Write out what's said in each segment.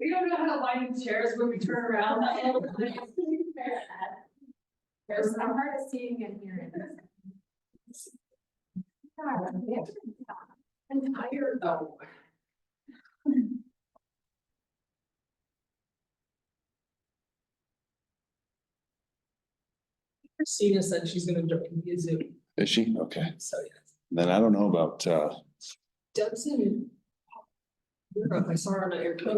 We don't know how to line the chairs when we turn around. There's some hard of seeing and hearing. I'm tired though. Christina said she's gonna join via Zoom, Is she? Okay. so yes. Then I don't know about, Deb's in Europe. I saw her on an airplane.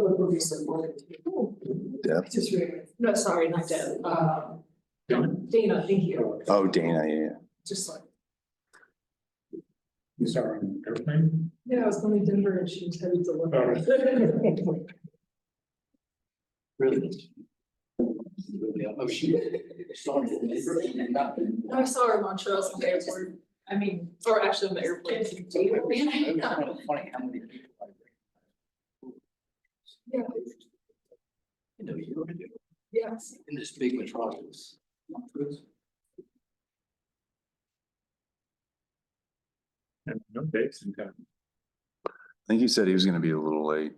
Deb. I just realized, no, sorry, not Deb, Dana, thank you, Oh, Dana, yeah. just like, You saw her on an airplane? yeah, I was going to Denver and she was headed to London. Really? Oh, she started. I saw her in Montreal at the airport, I mean, or actually on the airplane. Funny how many people I bring. Yeah, You know, you do yes. in this big metropolis. And no dates in town. I think he said he was gonna be a little late.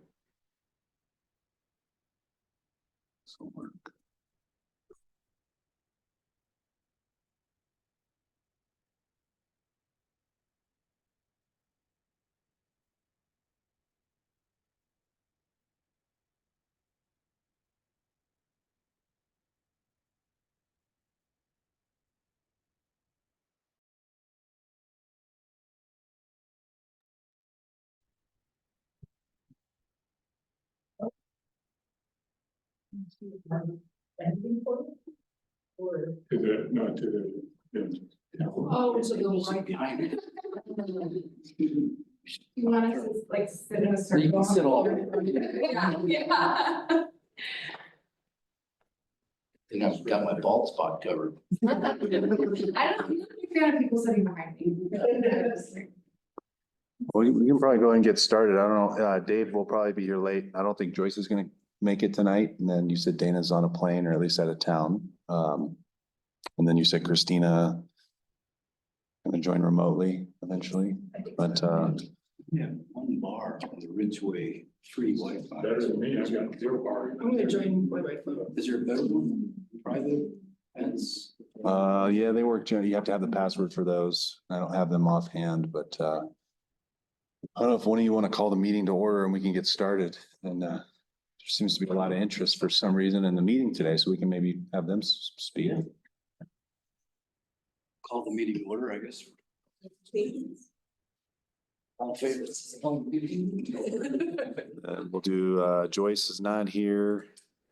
So work. Or, To the, no, to the. oh, to the right. Behind it. You want us to like sit in a You circle? can sit all. Yeah, yeah. And I've got my bald spot covered. I don't, I'm not a big fan of people sitting behind me. Well, we can probably go ahead and get started. I don't know, Dave will probably be here late. I don't think Joyce is gonna make it tonight. And then you said Dana's on a plane or at least out of town. And then you said Christina gonna join remotely eventually, but, Yeah, one bar on the Ridgway free Wi-Fi. Better than me, I've got zero bar. I'm gonna join by my phone. Is there a better one? Private ads? yeah, they work, you have to have the password for those. I don't have them offhand, but, I don't know if one of you want to call the meeting to order and we can get started. And, there seems to be a lot of interest for some reason in the meeting today, so we can maybe have them speak. Call the meeting to order, I guess. All in favor? We'll do, Joyce is not here.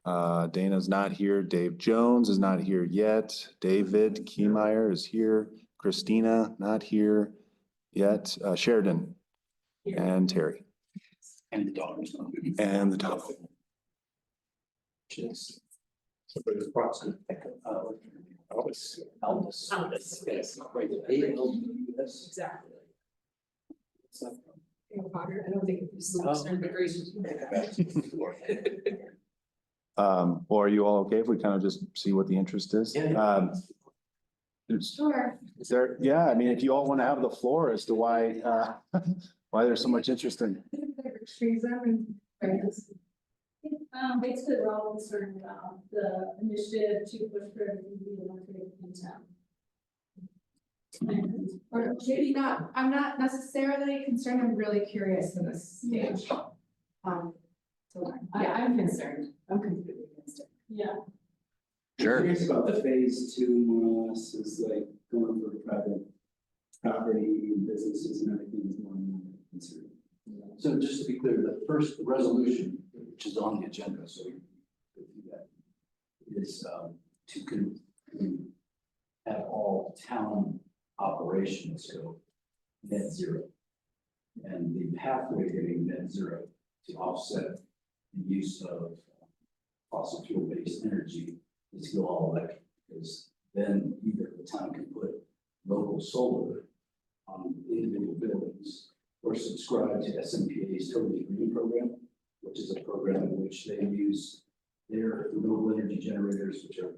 Dana's not here. Dave Jones is not here yet. David Keymeyer is here. Christina, not here yet. Sheridan and Terry And the dogs. and the dog. Yes. Somebody's proxy. Albus. Albus, yes. Right, ALBUS. Exactly. Harry Potter, I don't think this is concerned degrees. Or are you all okay if we kind of just see what the interest is? Yeah. Sure. Is there, yeah, I mean, if you all want to have the floor as to why, why there's so much interest in. Basically, we're all concerned about the initiative to push for everything to be electric in town. Or maybe not, I'm not necessarily concerned, I'm really curious in this stage. So, yeah, I'm concerned, I'm completely concerned. Yeah. Sure. Curious about the phase two, more or less, is like going for private property, businesses and everything is more and more considered. So just to be clear, the first resolution, which is on the agenda, so we could do that, is to have all town operations go net zero. And the pathway to getting net zero to offset the use of fossil fuel based energy is to go all electric, because then either the town can put local solar on individual buildings or subscribe to SMPA's Totally Green program, which is a program in which they use their renewable energy generators, which are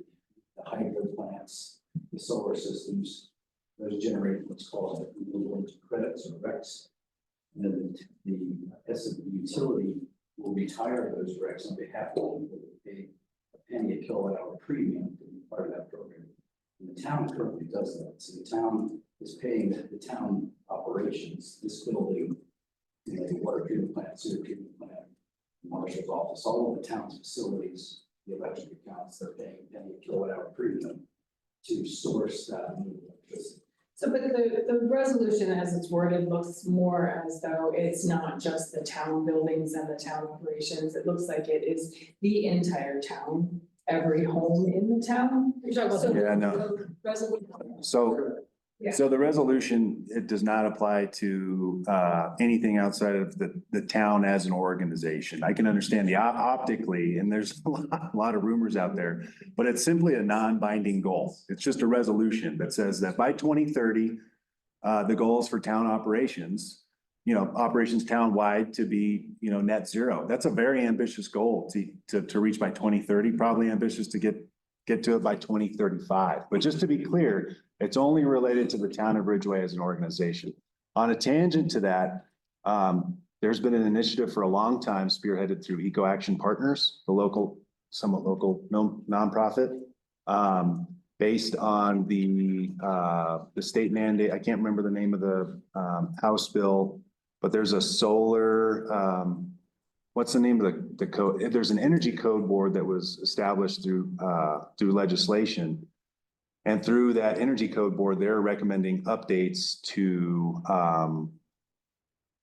the hydro plants, the solar systems, those generate what's called renewable energy credits or RECs. And then the S&P utility will retire those recs on behalf of people that pay a penny a kilowatt hour premium to be part of that program. And the town currently does that. So the town is paying the town operations, this building, you know, the water treatment plant, sewer treatment plant, marshal's office, all of the town's facilities, the electric accounts, they're paying a penny a kilowatt hour premium to source that new electricity. So, but the resolution as it's worded looks more as though it's not just the town buildings and the town operations. It looks like it is the entire town, every home in the town. You're talking about the Yeah, no. the resolution. So, Yeah. so the resolution, it does not apply to anything outside of the town as an organization. I can understand the optically, and there's a lot of rumors out there, but it's simply a non-binding goal. It's just a resolution that says that by 2030, the goals for town operations, you know, operations townwide to be, you know, net zero. That's a very ambitious goal to reach by 2030, probably ambitious to get to it by 2035. But just to be clear, it's only related to the town of Ridgway as an organization. On a tangent to that, there's been an initiative for a long time spearheaded through Eco Action Partners, the somewhat local nonprofit, based on the state mandate. I can't remember the name of the House bill, but there's a solar, what's the name of the code? There's an energy code board that was established through legislation. And through that energy code board, they're recommending updates to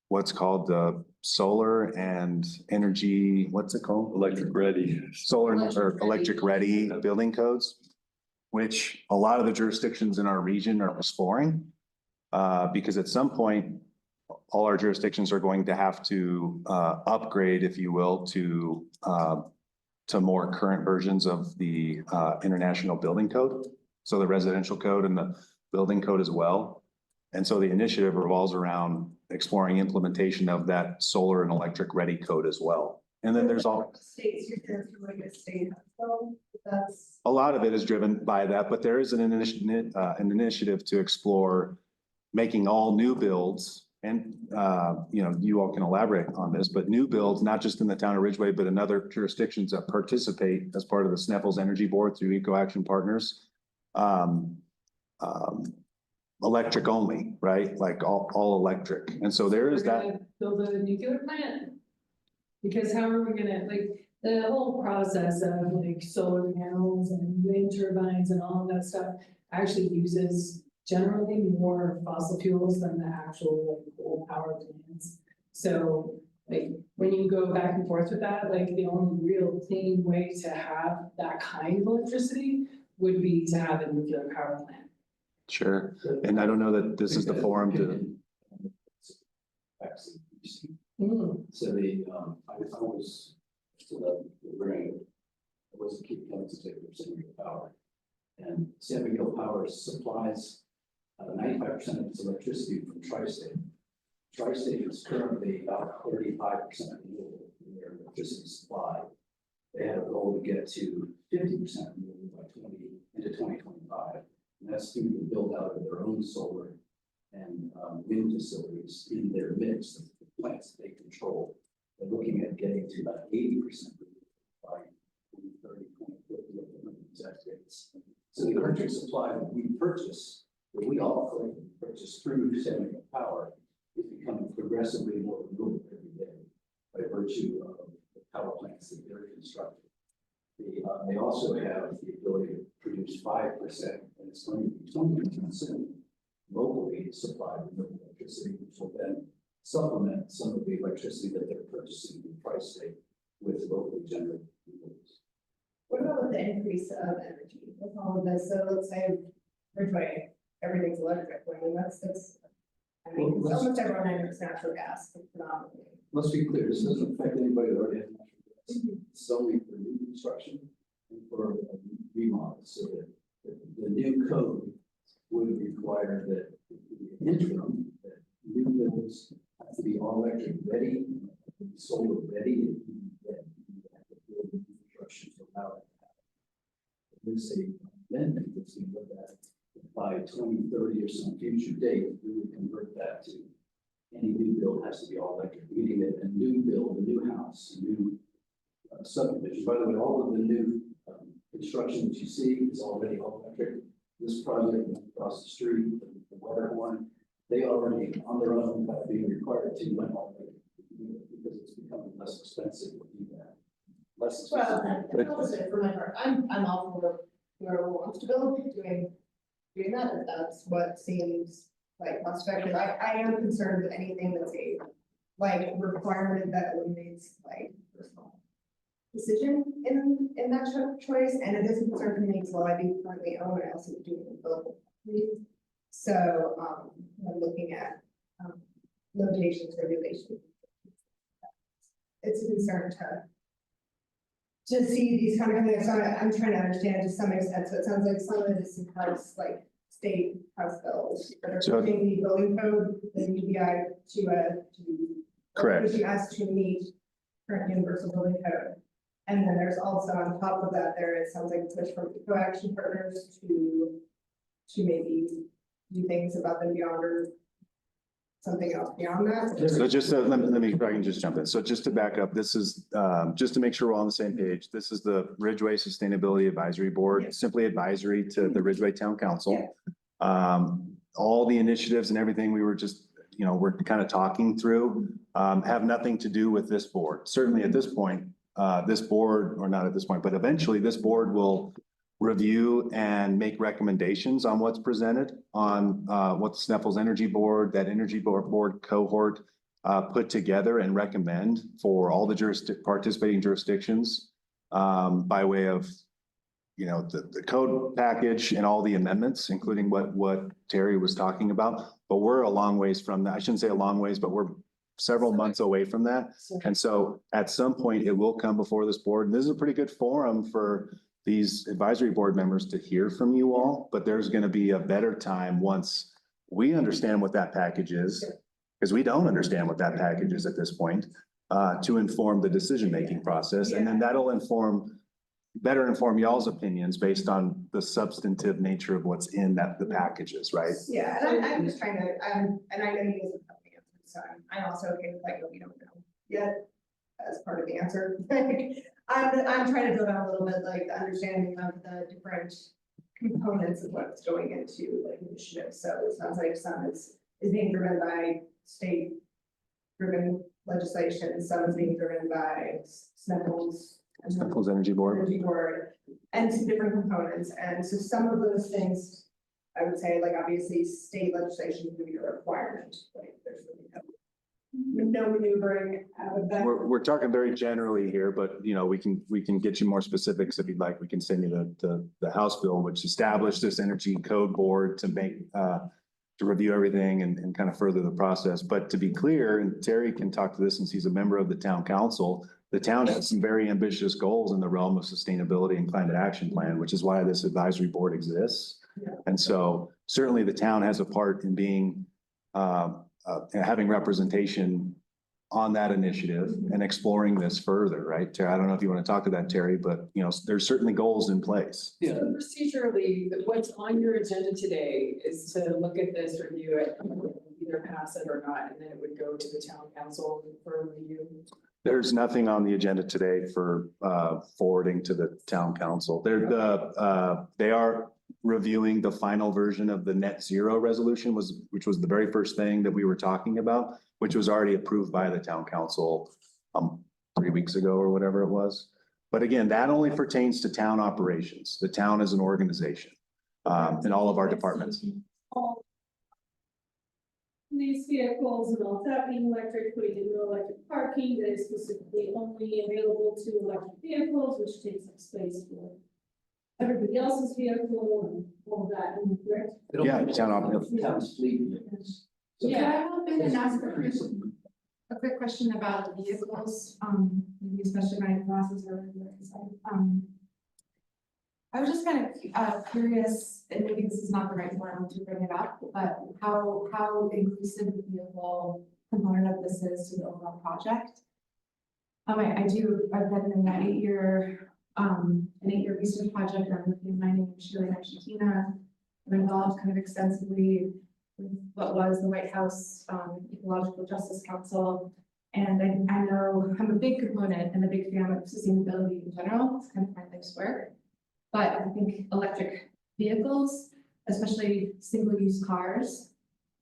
what's called the solar and energy, what's it called? Electric ready. Solar or electric ready building codes, which a lot of the jurisdictions in our region are exploring. Because at some point, all our jurisdictions are going to have to upgrade, if you will, to more current versions of the International Building Code. So the residential code and the building code as well. And so the initiative revolves around exploring implementation of that solar and electric ready code as well. And then there's all. States, you're there through like a state, so that's. A lot of it is driven by that, but there is an initiative to explore making all new builds. And, you know, you all can elaborate on this, but new builds, not just in the town of Ridgway, but in other jurisdictions that participate as part of the Sneffels Energy Board through Eco Action Partners. Electric only, right? Like all electric. And so there is that. We're gonna build a nuclear plant. Because how are we gonna, like, the whole process of like solar panels and wind turbines and all of that stuff actually uses generally more fossil fuels than the actual like coal power plants. So like when you go back and forth with that, like the only real clean way to have that kind of electricity would be to have a nuclear power plant. Sure. And I don't know that this is the forum to. So I was still up the ring. I was a key constituent of San Miguel Power. And San Miguel Power supplies 95% of its electricity from Tri-State. Tri-State is currently about 35% renewable in their electricity supply. They have a goal to get to 50% renewable by 2025. And that's through the build out of their own solar and wind facilities in their mix of the plants that they control. They're looking at getting to about 80% by 2030, 2050 exact dates. So the electric supply that we purchase, that we all purchase through San Miguel Power, is becoming progressively more renewable every day by virtue of the power plants that they're constructing. They also have the ability to produce 5%, and it's going to be 20% locally supplied renewable electricity, which will then supplement some of the electricity that they're purchasing in Tri-State with locally generated renewables. What about the increase of energy with all of this? So let's say Ridgway, everything's electric, I mean, that's, I mean, Well, almost everyone has natural gas predominantly. Let's be clear, this doesn't affect anybody that already has natural gas. It's only for new construction and for remodels. So that the new code would require that in the interim, that new builds have to be all electric ready, solar ready, and that you have to build new construction to allow that to happen. There's a amendment that's going to look at by 2030 or some future date, we would convert that to any new build has to be all electric, meaning that a new build, a new house, a new subdivision. By the way, all of the new construction that you see is already all electric. This project across the street, the weather one, they already on their own by being required to went all electric because it's becoming less expensive to do that. Less expensive. Well, and also for my part, I'm all for whoever wants to build, doing that, if that's what seems like cost effective. I am concerned with anything that's a, like, requirement that eliminates, like, personal decision in that choice, and it is a concern for me, so I do currently own, I also do both. So, I'm looking at, limitations, regulations. It's a concern to see these kind of things, so I'm trying to understand to some extent, so it sounds like some of this is house, like, state house bills that are So- pushing the building code, the UBI to Correct. pushing us to meet current universal building code. And then there's also on top of that, it sounds like a push from eco-action partners to maybe do things about the beyond or something else beyond that. So just, let me, if I can just jump in. So just to back up, this is, just to make sure we're all on the same page, this is the Ridgway Sustainability Advisory Board, Yes. simply advisory to the Ridgway Town Council. All the initiatives and everything we were just, we're kind of talking through, have nothing to do with this board. Certainly at this point, this board, or not at this point, but eventually this board will review and make recommendations on what's presented on what the Sneffels Energy Board, that Energy Board cohort put together and recommend for all the participating jurisdictions by way of, the code package and all the amendments, including what Terry was talking about. But we're a long ways from that. I shouldn't say a long ways, but we're several months away from that. And so at some point it will come before this board. And this is a pretty good forum for these advisory board members to hear from you all, but there's going to be a better time once we understand what that package is, because we don't understand what that package is at this point, to inform the decision-making process. And then that'll better inform y'all's opinions based on the substantive nature of what's in the packages, right? Yeah, and I'm just trying to, and I know you guys have the answer, so I'm also okay with like, we don't know yet as part of the answer. I'm trying to build out a little bit like the understanding of the different components of what's going into like initiatives. So it sounds like some is being driven by state driven legislation, some is being driven by Sneffels. Sneffels Energy Board. Energy Board, and some different components. And so some of those things, I would say, like obviously state legislation would be a requirement, like there's really no maneuvering out of that. We're talking very generally here, but we can get you more specifics if you'd like. We can send you the House bill, which established this energy code board to make to review everything and kind of further the process. But to be clear, and Terry can talk to this since he's a member of the town council, the town has some very ambitious goals in the realm of sustainability and climate action plan, which is why this advisory board exists. Yeah. And so certainly the town has a part in being having representation on that initiative and exploring this further, right? Terry, I don't know if you want to talk to that, Terry, but there's certainly goals in place. Yeah. So procedurally, what's on your agenda today is to look at this, review it, either pass it or not, and then it would go to the town council for review. There's nothing on the agenda today for forwarding to the town council. They are reviewing the final version of the net zero resolution, which was the very first thing that we were talking about, which was already approved by the town council 3 weeks ago or whatever it was. But again, that only pertains to town operations. The town is an organization in all of our departments. These vehicles and all that being electric, putting in no electric parking that is specifically only available to electric vehicles, which takes up space for everybody else's vehicle and all of that, and correct? Yeah, town operations. Town's fleet vehicles. So Yeah, I hope and ask increase a quick question about the vehicles, maybe especially my classes are, I was just kind of curious, and maybe this is not the right forum to bring it up, but how inclusive the vehicle component of this is to the overall project. I've been in an 8-year research project. I'm looking at mining in Chile and Argentina. I'm involved kind of extensively with what was the White House Ecological Justice Council. And I know I'm a big proponent and a big fan of sustainability in general. It's kind of my life's work. But I think electric vehicles, especially single-use cars,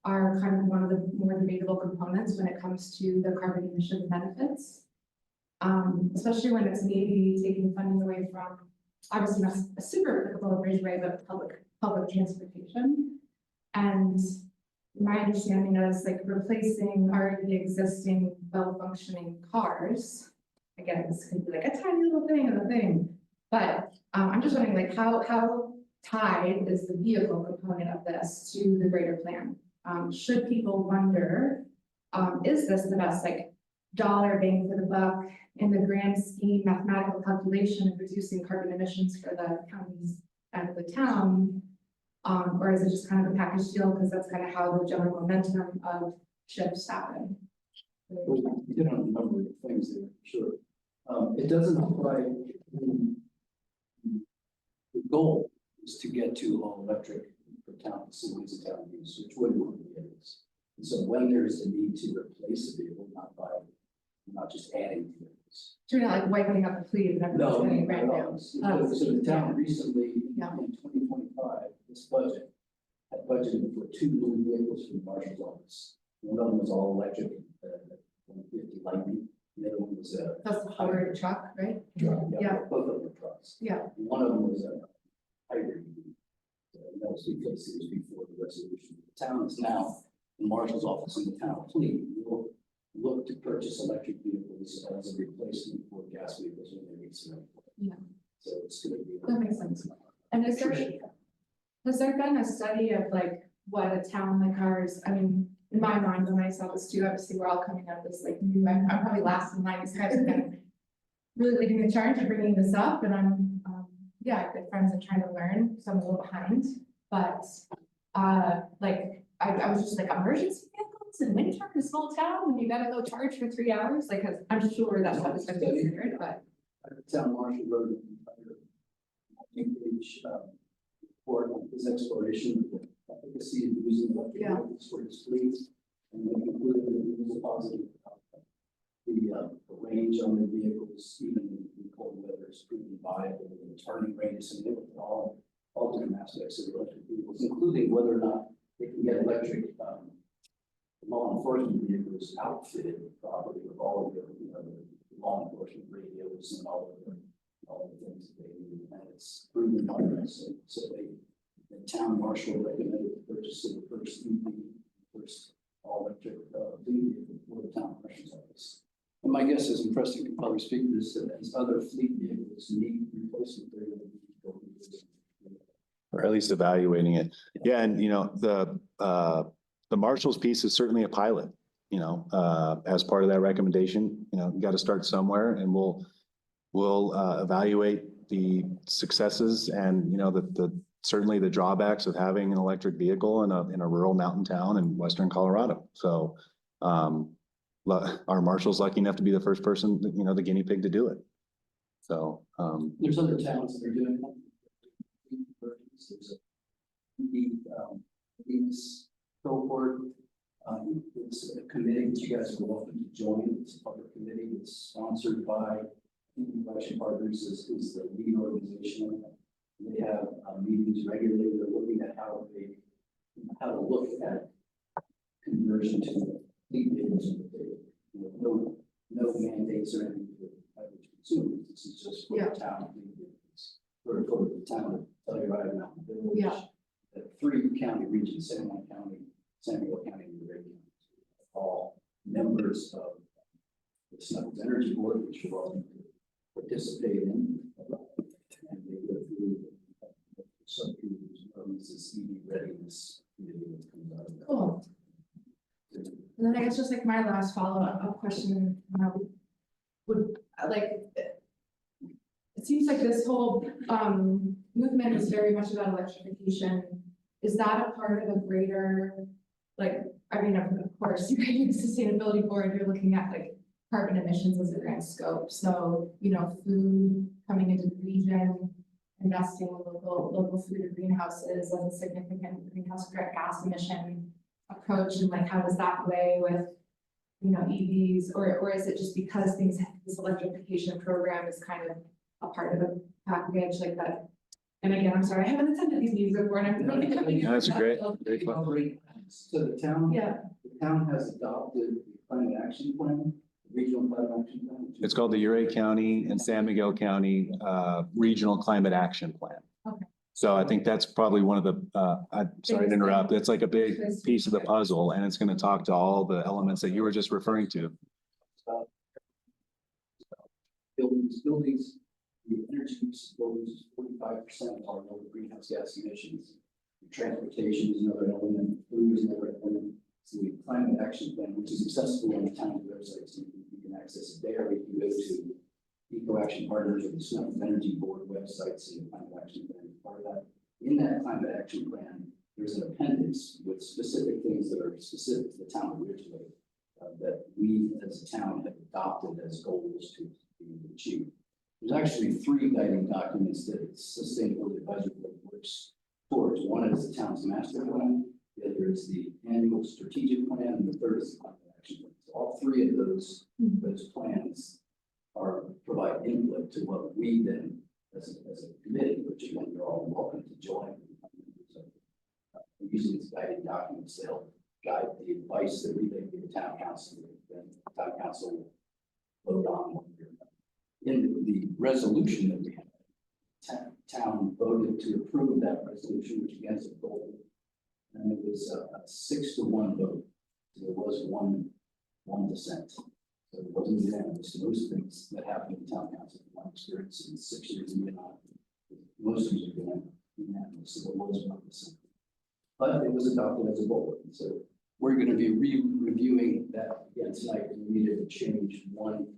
are kind of one of the more debatable components when it comes to the carbon emission benefits. Especially when it's maybe taking funding away from, obviously not a super applicable Ridgway, but public transportation. And my understanding is like replacing already existing well-functioning cars. Again, this could be like a tiny little thing and a thing, but I'm just wondering like how tied is the vehicle component of this to the greater plan? Should people wonder, is this the best like dollar bang for the buck in the grand scheme mathematical calculation of reducing carbon emissions for the counties and the town? Or is it just kind of a package deal because that's kind of how the general momentum of shifts happen? We hit on a number of things there, sure. It doesn't apply, the goal is to get to all electric for town facilities and town use, which would be one of the areas. And so when there's a need to replace a vehicle, not just adding vehicles. So you're not like wiping up the fleet and everyone's getting brand new. So the town recently, Yeah. in 2025, this budget had budgeted for 2 new vehicles for the marshal's office. One of them was all electric, 150 Lightning. The other one was a That's the Ford truck, right? Yeah. Both of them were trucks. Yeah. And one of them was a hybrid. And that was because it was before the resolution. The town is now, the marshal's office and the town fleet will look to purchase electric vehicles as a replacement for gas vehicles when they reach some. Yeah. So it's gonna be. That makes sense. And has there been a study of like what a town like ours, I mean, in my mind, when I saw this too, obviously we're all coming up this like new, I'm probably last in line, these guys are kind of really leading the charge of bringing this up, and I'm, yeah, good friends and trying to learn, so I'm a little behind, but, like, I was just like, emergency vehicles in winter in a small town, and you gotta go charge for 3 hours, like, 'cause I'm sure that's what was considered, but. Town marshal wrote an entire page report on his exploration of the efficacy of using electric Yeah. vehicles for his fleet. And they concluded that it was a positive outcome. The range on the vehicles, even in cold weather, is proven viable, the turning radius, and they looked at all different aspects of electric vehicles, including whether or not they can get electric law enforcement vehicles outfitted properly with all of their, the law enforcement radios and all the things that they need, and it's proven progress. So the town marshal recommended the purchase of the first all-electric fleet vehicle for the town marshal's office. And my guess is, and Preston can probably speak to this, that as other fleet vehicles need replacement, they're going to be going to this. Or at least evaluating it. Yeah, and the marshal's piece is certainly a pilot, as part of that recommendation, you got to start somewhere, and we'll evaluate the successes and, certainly the drawbacks of having an electric vehicle in a rural mountain town in Western Colorado. So, our marshal's lucky enough to be the first person, the guinea pig to do it. So, There's other towns that are doing that. There's these cohort. It's a committee that you guys are welcome to join. It's a public committee. It's sponsored by Election Partners is the lead organization. They have meetings regularly. They're looking at how to look at conversion to fleet vehicles. No mandates or anything for average consumers. This is just for the town fleet vehicles. For the town of Telluride Mountain Village. Yeah. The 3 county regions, San Juan County, San Diego County, and Ridgway County, all members of the Snuggles Energy Board, which you're welcome to participate in. And they go through subcommittees, this EV readiness committee that comes out of that. Cool. And then I guess just like my last follow-up question, would like, it seems like this whole movement is very much about electrification. Is that a part of a greater, like, I mean, of course, you're in the sustainability board, you're looking at like carbon emissions as a grand scope. So, food coming into the region, investing in local food or greenhouses as a significant greenhouse gas emission approach and like how does that weigh with, you know, EVs, or is it just because this electrification program is kind of a part of the package like that? And again, I'm sorry, I haven't attended these meetings before and I'm. No, that's a great Already, so the town. Yeah. The town has adopted the climate action plan, regional climate action plan. which is- It's called the Uray County and San Miguel County Regional Climate Action Plan. Okay. So I think that's probably one of the, I'm sorry to interrupt, it's like a big piece of the puzzle, and it's gonna talk to all the elements that you were just referring to. Buildings, the energy use of buildings is 45% of our local greenhouse gas emissions. Transportation is another element, food is another element. So the climate action plan, which is accessible on the town's website, so you can access it there. You can go to Eco Action Partners or the Snow Energy Board websites and the climate action plan is part of that. In that climate action plan, there's an appendix with specific things that are specific to the town of Ridgway that we as a town have adopted as goals to be achieved. There's actually 3 guiding documents that the Sustainability Advisory Board works towards. One is the town's master plan, the other is the annual strategic plan, and the third is the climate action plan. So all 3 of those plans provide input to what we then, as a committee, which again, you're all welcome to join. So, we're using these guiding documents to help guide the advice that we then give the town council, and the town council will vote on. In the resolution that we had, town voted to approve that resolution, which again is a goal. And it was a 6-to-1 vote. So there was one dissent. So it wasn't unanimous. Most things that happen in town council, in my experience in 6 years and beyond, most things are unanimous. So there was one dissent. But it was adopted as a goal. And so we're going to be reviewing that again tonight. And we needed to change one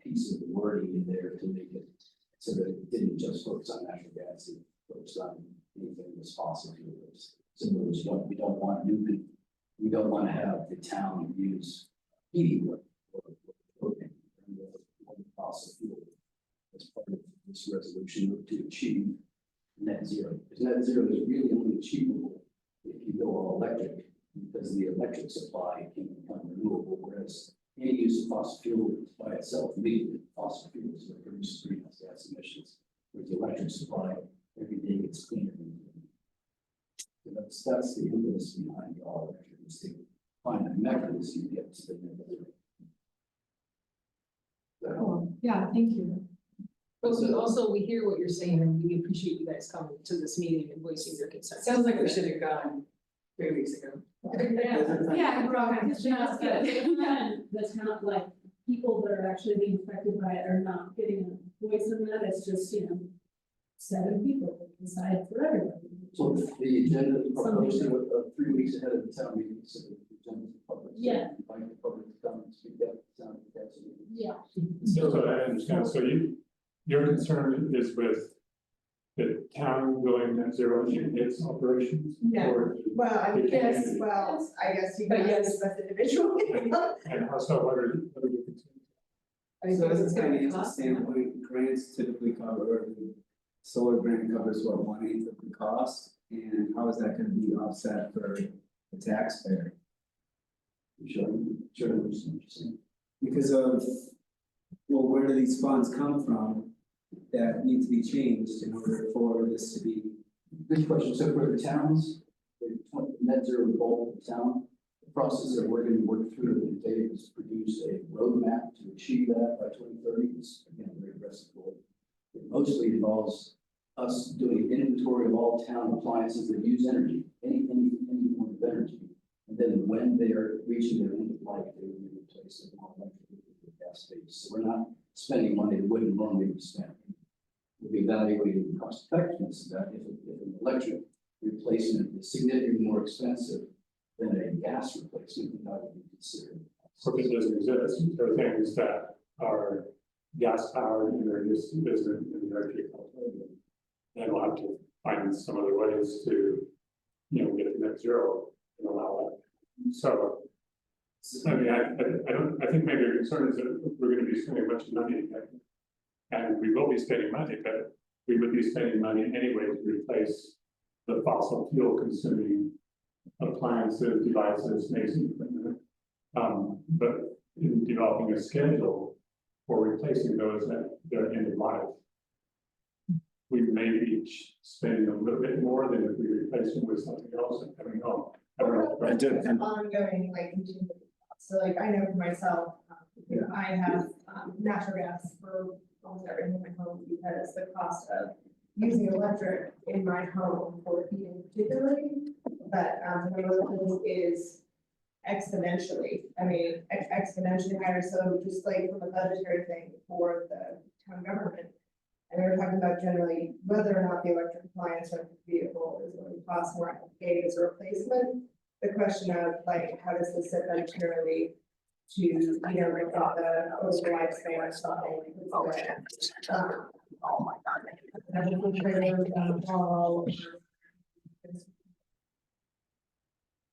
piece of the wording in there to make it so that it didn't just focus on natural gas, it focused on anything that's fossil fuels. So we don't want to have the town use heating or propane or fossil fuel as part of this resolution to achieve net zero. Because net zero is really only achievable if you go all electric, because the electric supply can become renewable, whereas any use of fossil fuel by itself, immediately fossil fuels that produce greenhouse gas emissions. With the electric supply, every day gets cleaner. So that's the impetus behind the all electric, is to find a mechanism to get to the net zero. Oh, yeah, thank you. But we hear what you're saying and we appreciate you guys coming to this meeting and voicing your concerns. Sounds like we should have gone 3 weeks ago. Yeah, we're all kind of, It's just that that's not like people that are actually being affected by it are not getting a voice in that. It's just, you know, 7 people that decide for everybody. So the agenda is proposed 3 weeks ahead of the town meeting, so the agenda is public. Yeah. Invite the public to come and speak up. Yeah. So I understand, so your concern is with the town going net zero in its operations? Yeah. Or, Well, I The guess, community. well, I guess you But can yes. discuss it individually. and how so, what are your concerns? So as a financial standpoint, grants typically cover, or the solar grant covers what, 1/8 of the cost? And how is that gonna be offset for the taxpayer? Sure, I understand what you're saying. Because of, well, where do these funds come from that need to be changed in order for this to be? Good question. So for the towns, the net zero goal of the town, the process that we're going to work through today is produce a roadmap to achieve that by 2030. It's again a very aggressive goal. It mostly involves us doing inventory of all town appliances that use energy, any form of energy. And then when they are reaching their end of life, they will be replaced with more electric with gas stations. So we're not spending money that wouldn't normally be spent. We'll be evaluating the cost effectiveness of that. If an electric replacement is significantly more expensive than a gas replacement, then that would be considered. So this doesn't exist, there are things that are gas powered and they're just isn't an electric alternative. Then we'll have to find some other ways to, get to net zero and allow that. So, I mean, I think maybe your concern is that we're gonna be spending a bunch of money. And we will be spending money, but we would be spending money anyway to replace the fossil fuel consuming appliances, devices, making equipment. But in developing a schedule for replacing those at their end of life, we may be spending a little bit more than if we replace them with something else and having home. Ongoing, like, continuing. So like, I know for myself, I have, natural gas for almost everything in my home because the cost of using electric in my home for heating particularly, but, renewables is exponentially, exponentially higher, so just like from a budgetary thing for the town government. And we were talking about generally whether or not the electric appliance or vehicle is going to cost more as a replacement. The question of like, how does this sit budgetarily to, you know, with the over lifespan or something? Oh my God.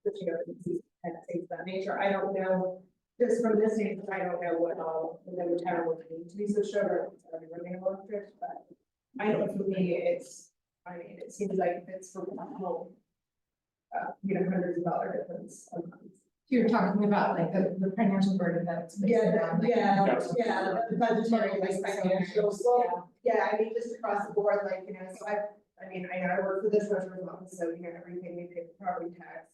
Switching over to these kind of things of that nature, I don't know, just from this standpoint, I don't know what all the town would need to be so sure, it's already running electric, but I know for me, it seems like it's for one home. You know, hundreds of dollar difference a month. You're talking about like the financial burden that's. Yeah, the budgetary, like financial, well, yeah, I mean, just across the board, like, you know, so I work for the treasurer's office, so, you know, everything we pay for property tax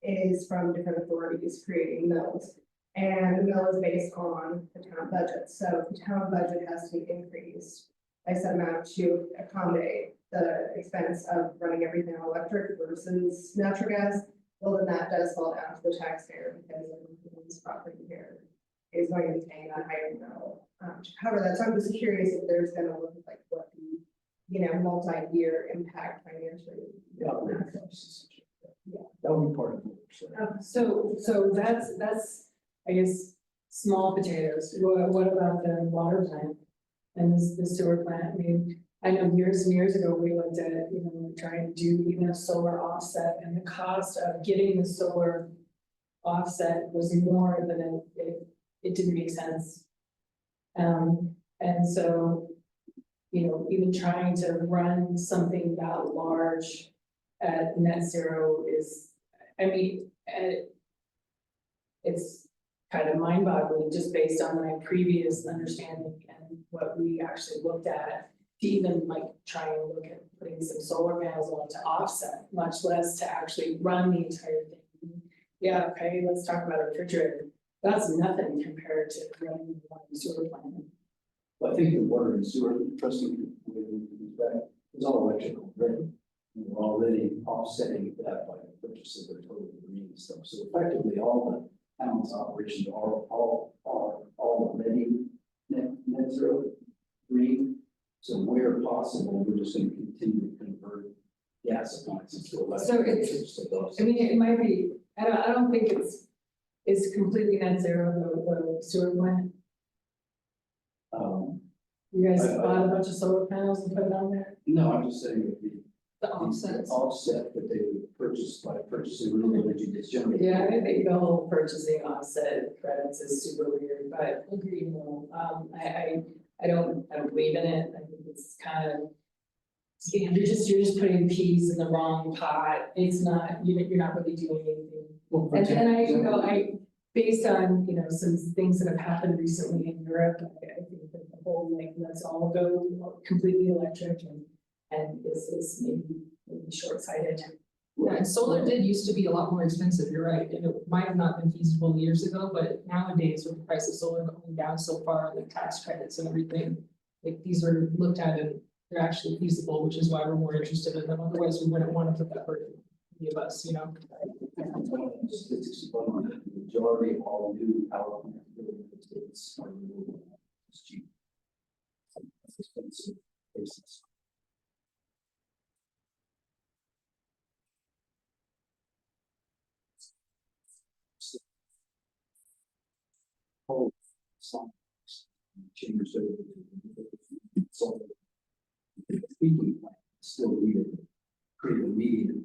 is from different authorities creating mills. And the mill is based on the town budget, so the town budget has to be increased by some amount to accommodate the expense of running everything on electric versus natural gas. Well, then that does fall down to the taxpayer because everyone's property here is going to be paying that higher bill to cover that. So I'm just curious if there's going to look like what the, you know, multi-year impact financially. Yeah, that would be part of it. So that's, I guess, small potatoes. What about the water plant and the sewer plant? I mean, I know years and years ago, we looked at, you know, trying to do even a solar offset, and the cost of getting the solar offset was more than it didn't make sense. And so, you know, even trying to run something that large at net zero is, I mean, it's kind of mind-boggling just based on my previous understanding and what we actually looked at. To even like try and look at putting some solar panels on to offset, much less to actually run the entire thing. Yeah, okay, let's talk about a refrigerator. That's nothing compared to running the sewer plant. Well, I think the water and sewer trustee is all electrical, right? We're already offsetting that by the purchase of their total green stuff. So effectively, all the town's operations are all already net zero green. So where possible, we're just going to continue to convert gas appliances to electric. So it's, I mean, it might be, I don't think it's completely net zero, the sewer plant. You guys bought a bunch of solar panels and put it on there? No, I'm just saying that The offsets? offset that they would purchase by purchasing renewable energy that's generated. Yeah, I think the whole purchasing offset credits is super weird, but agree, no, I don't believe in it. I think it's kind of, you're just putting peas in the wrong pot. It's not, you're not really doing anything. And I based on, you know, some things that have happened recently in Europe, I think that the whole, like, let's all go completely electric and is maybe short-sighted. Yeah, and solar did used to be a lot more expensive, you're right, and it might have not been feasible years ago, but nowadays with the price of solar going down so far, the tax credits and everything, like these are looked at and they're actually feasible, which is why we're more interested in them, otherwise we wouldn't want to put that burden on any of us, you know? Statistics about the majority of all new power plant buildings in the States are renewable. It's cheap. It's expensive. Basis. Whole song changes over so the heating plant still needed pretty immediate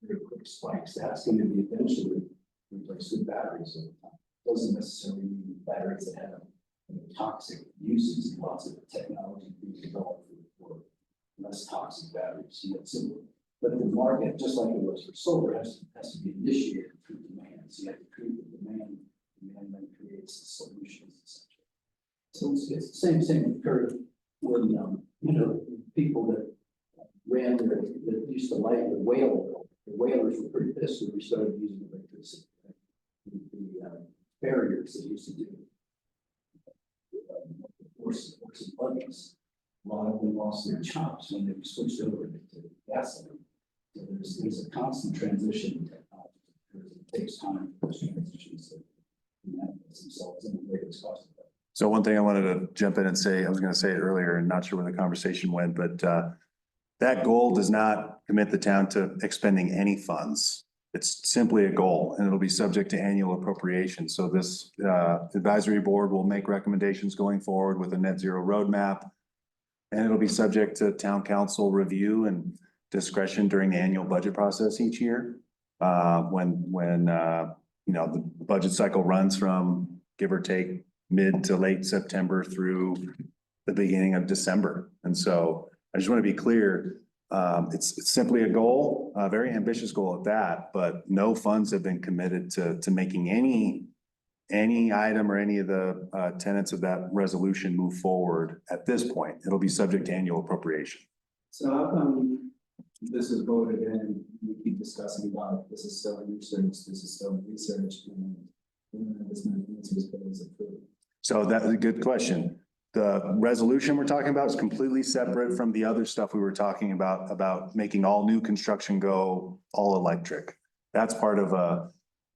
very quick spikes. That's going to be eventually replaced with batteries over time. Doesn't necessarily mean batteries that have toxic uses. Lots of technology being developed for less toxic batteries. You get similar, But the market, just like it was for solar, has to be initiated through demand. So you have to create the demand then creates the solutions essentially. So it's the same occurred when, people that that used to light the whalers were pretty pissed when we started using electricity. Right? The barriers that used to do horse and buggies, a lot of them lost their jobs when they switched over to gasoline. So there's a constant transition in technology because it takes time for those transitions to manifest themselves in the way that's cost. So one thing I wanted to jump in and say, I was gonna say it earlier and not sure where the conversation went, but that goal does not commit the town to expending any funds. It's simply a goal and it'll be subject to annual appropriation. So this advisory board will make recommendations going forward with a net zero roadmap. And it'll be subject to town council review and discretion during the annual budget process each year. When the budget cycle runs from give or take mid to late September through the beginning of December. And so I just want to be clear, it's simply a goal, a very ambitious goal at that, but no funds have been committed to making any item or any of the tenets of that resolution move forward at this point. It'll be subject to annual appropriation. So how come this is voted in, we keep discussing about this is still in research, this is still in research, and this many answers, but it's approved? So that's a good question. The resolution we're talking about is completely separate from the other stuff we were talking about making all new construction go all electric. That's part of a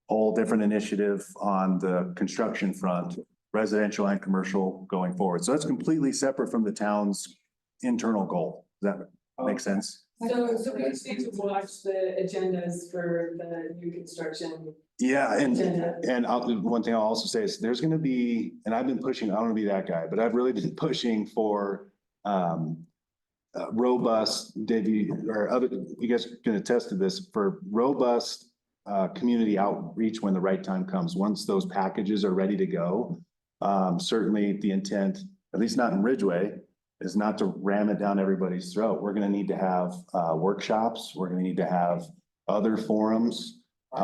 whole different initiative on the construction front, residential and commercial going forward. So that's completely separate from the town's internal goal. Does that make sense? So we just need to watch the agendas for the new construction. Yeah, agenda. and one thing I'll also say is there's gonna be, and I've been pushing, I don't wanna be that guy, but I've really been pushing for robust, Dave, you guys can attest to this, for robust community outreach when the right time comes. Once those packages are ready to go, certainly the intent, at least not in Ridgway, is not to ram it down everybody's throat. We're gonna need to have workshops. We're gonna need to have other forums.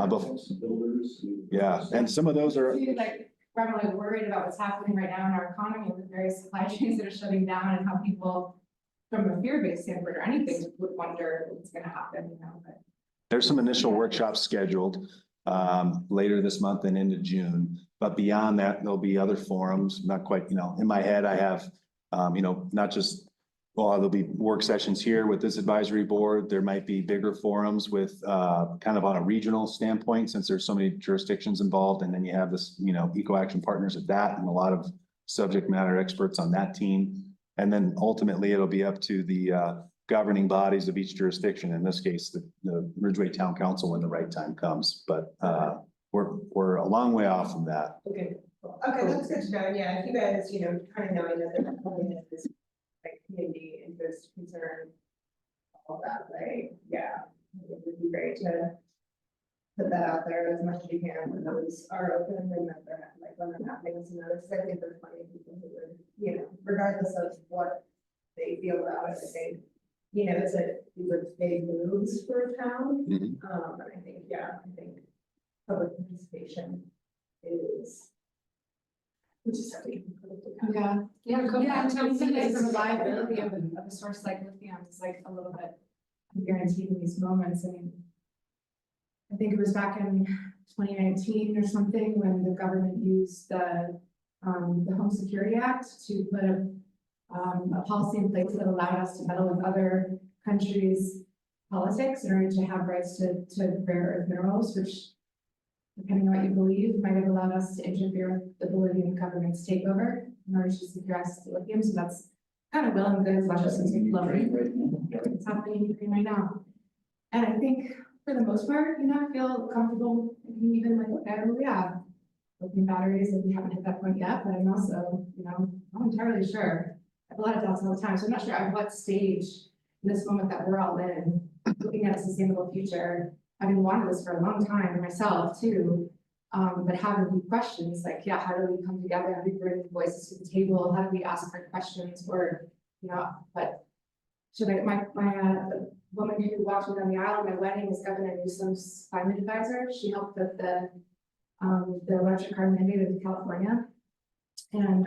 Builders. Yeah, and some of those are, Like, we're really worried about what's happening right now in our economy with various supply chains that are shutting down and how people, from a fear-based standpoint or anything, would wonder what's gonna happen, but. there's some initial workshops scheduled later this month and into June. But beyond that, there'll be other forums, not quite, in my head, I have, not just, well, there'll be work sessions here with this advisory board. There might be bigger forums with kind of on a regional standpoint, since there's so many jurisdictions involved. And then you have this, Eco Action Partners at that and a lot of subject matter experts on that team. And then ultimately it'll be up to the governing bodies of each jurisdiction. In this case, the Ridgway Town Council when the right time comes. But we're a long way off from that. Okay. Okay, that's good to know. Yeah, if you guys, kind of knowing that they're coming in this like community interest, concern, all that, right? Yeah, it would be great to put that out there as much as you can when those are open and that they're like when they're happening. So notice, I think there's plenty of people who would, regardless of what they feel about it, I think, it's these are big moves for a town. Mhm. And I think public participation is. We just have to get Go back to the reliability of a source like lithium is like a little bit guaranteed in these moments. I mean, I think it was back in 2019 or something when the government used the Home Security Act to put a policy in place that allowed us to meddle with other countries' politics in order to have rights to rare earth minerals, which, depending on what you believe, might have allowed us to interfere with the Bolivian government's takeover in order to secure access to lithium. So that's kind of well and good legislation. It's happening in Ukraine right now. And I think for the most part, I feel comfortable even like, lithium batteries, and we haven't hit that point yet, but I'm also, not entirely sure. I have a lot of doubts all the time. So I'm not sure at what stage in this moment that we're all in, looking at a sustainable future, having wanted this for a long time myself too, but having questions like, how do we come together? How do we bring voices to the table? How do we ask hard questions? Or, but the woman who walked me down the aisle at my wedding is Governor Newsom's climate advisor. She helped with the electric car mandate in California. And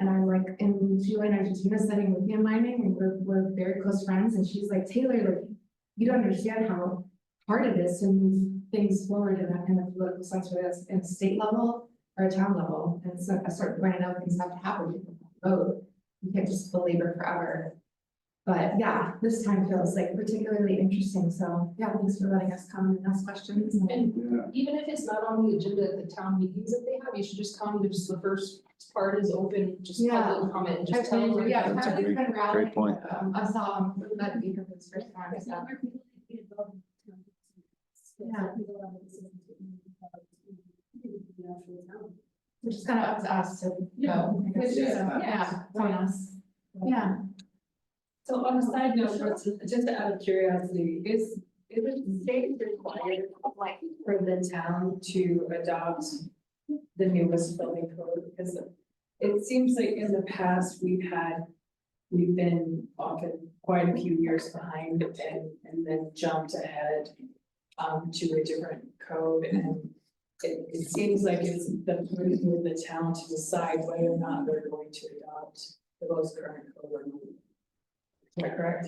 I'm like in Chile and Argentina studying lithium mining, and we're very close friends. And she's like, Taylor, like, you don't understand how hard it is to move things forward in that kind of political sense, whether that's in a state level or a town level. And so I started pointing out things have to happen to vote. You can't just belabor forever. But yeah, this time feels like particularly interesting. So yeah, thanks for letting us come and ask questions. And Yeah. even if it's not on the agenda at the town meetings that they have, you should just come, just the first part is open, just Yeah. public comment, and just I've tell been, them. yeah, That's a I've been great rallying, point. I saw that beacon for this first time, so. Yeah. Which is kind of up to us to go. I guess. Yeah, on us. Yeah. So on a side note, just out of curiosity, is it state required for the town to adopt the newest building code? Because it seems like in the past, we've been often quite a few years behind and then jumped ahead to a different code, and it seems like it's the purview of the town to decide whether or not they're going to adopt the most current code or not. Is that correct?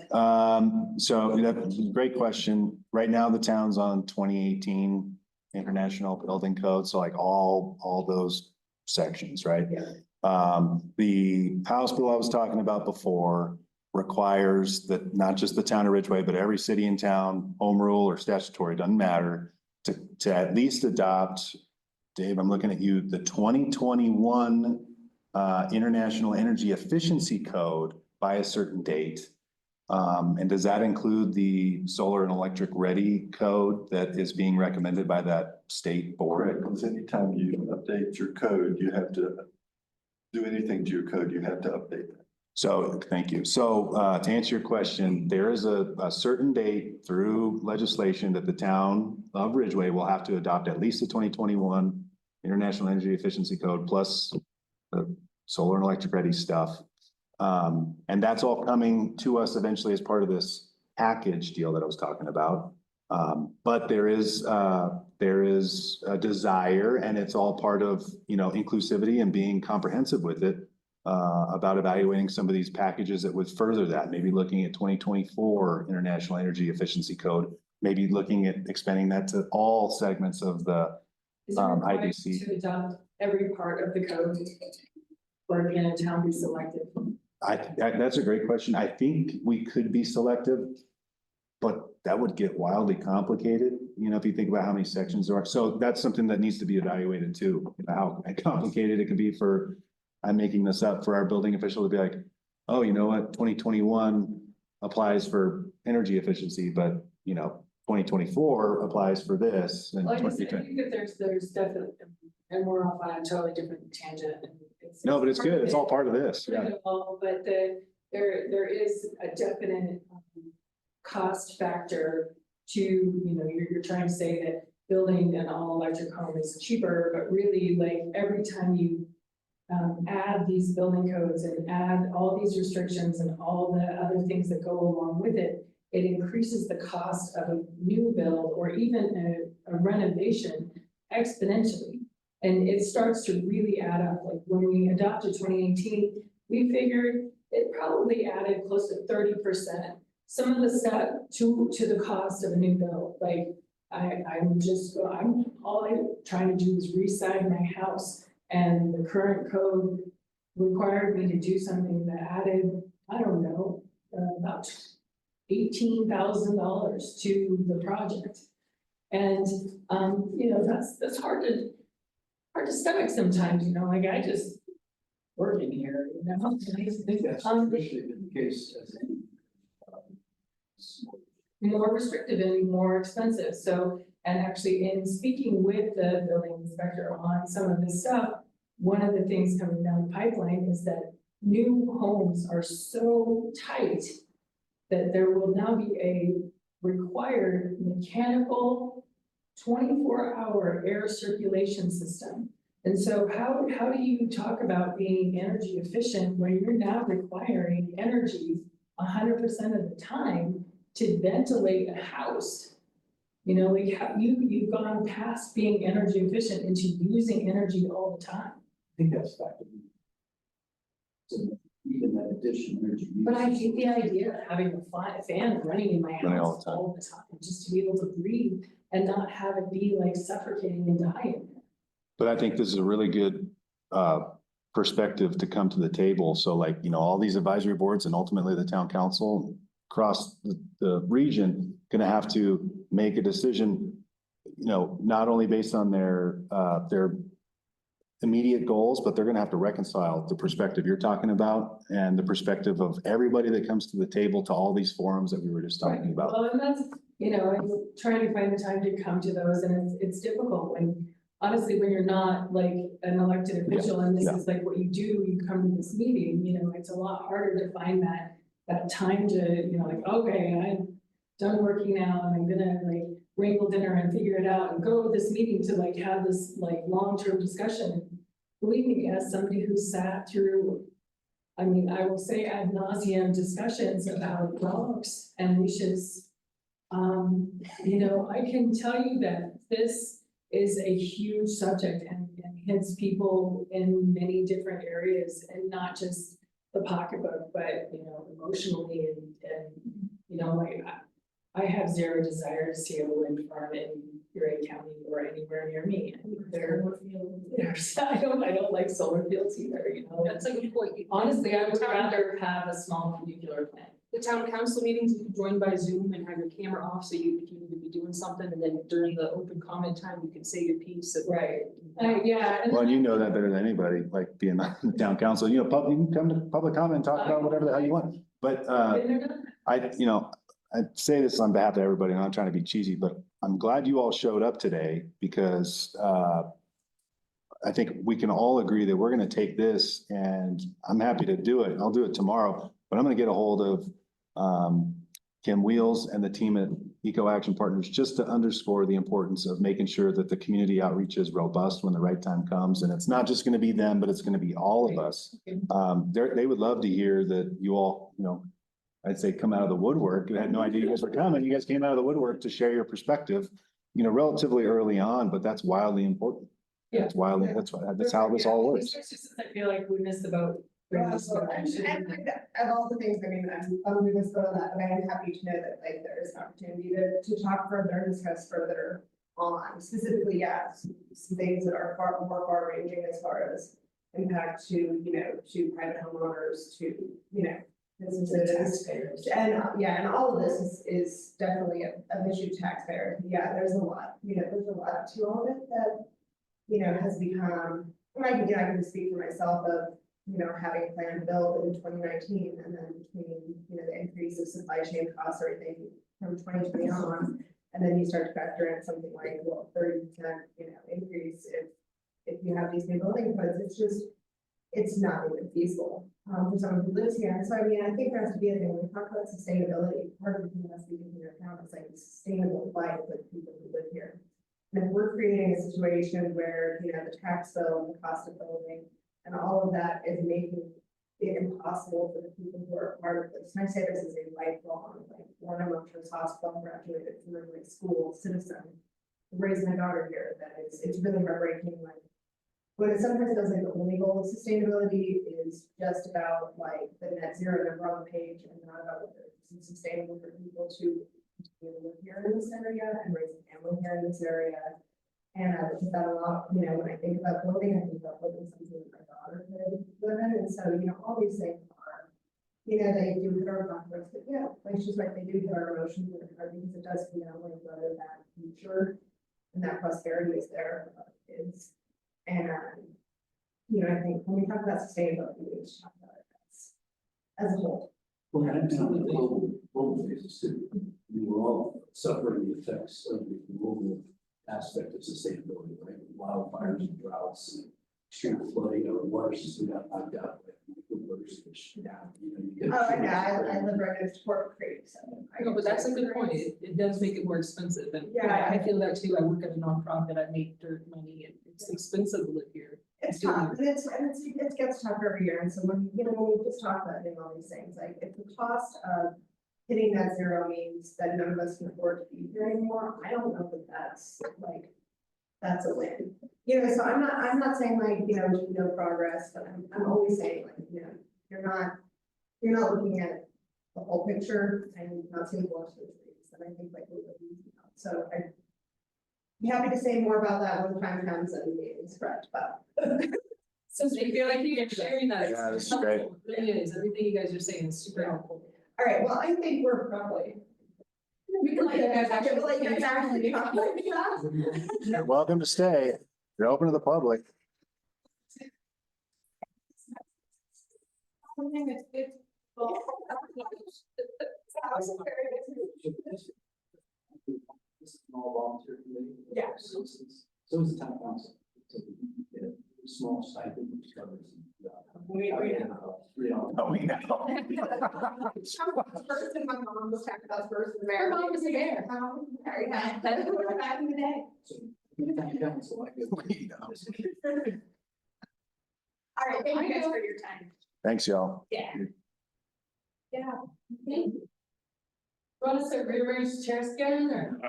So that's a great question. Right now, the town's on 2018 International Building Code, so like all those sections, right? Yeah. The House bill I was talking about before requires that not just the town of Ridgway, but every city and town, home rule or statutory, doesn't matter, to at least adopt, Dave, I'm looking at you, the 2021 International Energy Efficiency Code by a certain date. And does that include the solar and electric ready code that is being recommended by that state board? Because anytime you update your code, you have to do anything to your code, you have to update that. So, thank you. So, to answer your question, there is a certain date through legislation that the town of Ridgway will have to adopt at least the 2021 International Energy Efficiency Code plus the solar and electric ready stuff. And that's all coming to us eventually as part of this package deal that I was talking about. But there is a desire, and it's all part of, inclusivity and being comprehensive with it, about evaluating some of these packages that would further that, maybe looking at 2024 International Energy Efficiency Code, maybe looking at expanding that to all segments of the Is it required IBC. to adopt every part of the code? Or can a town be selected? That's a great question. I think we could be selective, but that would get wildly complicated, if you think about how many sections there are. So that's something that needs to be evaluated too, how complicated it could be for, I'm making this up, for our building official to be like, oh, you know what, 2021 applies for energy efficiency, but 2024 applies for this. And Well, I think 2020 that there's definitely, and we're off on a totally different tangent. And No, but it's good. It's all part of this. Yeah. But there is a definite cost factor to, you're trying to say that building an all electric home is cheaper, but really like every time you add these building codes and add all these restrictions and all the other things that go along with it, it increases the cost of a new build or even a renovation exponentially. And it starts to really add up. Like when we adopted 2018, we figured it probably added close to 30%. Some of the stuff to the cost of a new build. Like all I'm trying to do is reside my house, and the current code required me to do something that added, I don't know, about $18,000 to the project. And that's hard to stomach sometimes, like I just work in here, I think that's traditionally been the case as more restrictive and more expensive. So, and actually in speaking with the building inspector on some of this stuff, one of the things coming down the pipeline is that new homes are so tight that there will now be a required mechanical 24-hour air circulation system. And so how do you talk about being energy efficient when you're now requiring energy 100% of the time to ventilate a house. You know, like you've gone past being energy efficient into using energy all the time. I think that's factored in. So even that additional energy. But I use- hate the idea of having a fan running in my Running all house the time. all the time, just to be able to breathe and not have it be like suffocating and dying. But I think this is a really good perspective to come to the table. So like, you know, all these advisory boards and ultimately the town council across the region gonna have to make a decision, you know, not only based on their immediate goals, but they're gonna have to reconcile the perspective you're talking about and the perspective of everybody that comes to the table to all these forums that we were just talking about. Well, and that's, you know, I'm trying to find the time to come to those, and it's difficult when, honestly, when you're not like an elected official and this yeah. is like what you do, you come to this meeting, you know, it's a lot harder to find that time to, you know, like, okay, I'm done working now and I'm gonna like wrangle dinner and figure it out and go to this meeting to like have this like long-term discussion. Believe me, as somebody who sat through, I mean, I will say ad nauseum discussions about dogs and leashes. You know, I can tell you that this is a huge subject and hits people in many different areas and not just the pocketbook, but, you know, emotionally and, you know, like I have zero desire to see a wind farm in Ridgway County or anywhere near me. I don't like solar fields either, you know. That's a good point. Honestly, I would rather have a small nuclear plant. The town council meetings, you can join by Zoom and have your camera off, so if you need to be doing something, and then during the open comment time, you can say your piece. Right. Yeah. and- Well, and you know that better than anybody, like being on the town council, you know, you can come to public comment and talk about whatever the hell you want. But you know, I say this on behalf of everybody, and I'm not trying to be cheesy, but I'm glad you all showed up today because I think we can all agree that we're gonna take this and I'm happy to do it. I'll do it tomorrow, but I'm gonna get a hold of Kim Wheels and the team at Eco Action Partners just to underscore the importance of making sure that the community outreach is robust when the right time comes. And it's not just gonna be them, but it's gonna be all of us. They would love to hear that you all, you know, I'd say come out of the woodwork. I had no idea you guys were coming. You guys came out of the woodwork to share your perspective, you know, relatively early on, but that's wildly important. Yeah. That's wildly, that's how this all works. It's just, I feel like we missed the boat. And of all the things, I mean, I'm gonna just go on that, but I am happy to know that like there is an opportunity to talk further and discuss further on specifically, yeah, some things that are far ranging as far as impact to, you know, to private homeowners, to, you know, businesses. And, yeah, and all of this is definitely an issue to taxpayers. Yeah, there's a lot, you know, there's a lot to all of it that, you know, has become, and I can just speak for myself of, you know, having a plan to build in 2019 and then between, you know, the increase of supply chain costs, everything from 2020 on. And then you start to factor in something like, well, 30%, you know, increase if you have these new building codes, it's not even feasible for someone who lives here. And so, I mean, I think there has to be a thing, when we talk about sustainability, part of the thing that's taken into account is like sustainable life for the people who live here. And if we're creating a situation where, you know, the tax bill and the cost of building and all of that is making it impossible for the people who are part of this. And I say this as a lifelong, like, Warner Children's Hospital graduated from a school citizen, raised my daughter here, that it's really heartbreaking. Like, when it sometimes feels like the only goal of sustainability is just about like the net zero number on the page and not about whether it's sustainable for people to live here in this area and raise a family here in this area. And I think that a lot, you know, when I think about building, I think about building something that my daughter could live in. And so, you know, all these things are, you know, they do hit our confidence, but yeah, like she's right, they do hit our emotions and because it does, you know, like whether that future and that prosperity is there for our kids. And, you know, I think when we talk about sustainability, we just talk about it as a whole. Well, and on the global basis too, we were all suffering the effects of the global aspect of sustainability, right? Wildfires and droughts and extreme flooding, our water system got knocked out. Oh, I know, I live right next to Port Creek, so. No, but that's a good point. It does make it more expensive, and Yeah. I feel that too. I work at a nonprofit. I make dirt money, and it's expensive to live here. It's tough, and it gets tougher every year, and so when, when we just talk about doing all these things, like, if the cost of hitting that zero means that none of us can afford to be here anymore, I don't know that that's like, that's a win. So I'm not saying like, no progress, but I'm always saying like, you're not looking at the whole picture and not seeing the forest for the trees, and I think like, so I'd be happy to say more about that when the time comes and the meeting's correct, but. So I feel like you're sharing that. Yeah, this is great. It really is, everything you guys are saying is super helpful. All right, well, I think we're probably. We can let you guys actually talk. You're welcome to stay. You're open to the public. Small volunteer committee. Yeah. So is the town council. So, yeah, small stipend which covers. We know. We know. First and my mom was talking about first and Her mom was a bear. Very nice. Back in the day. So, the town council, I guess. We know. All right, thank you guys for your time. Thanks, y'all. Yeah. Want us to rearrange chairs again, or?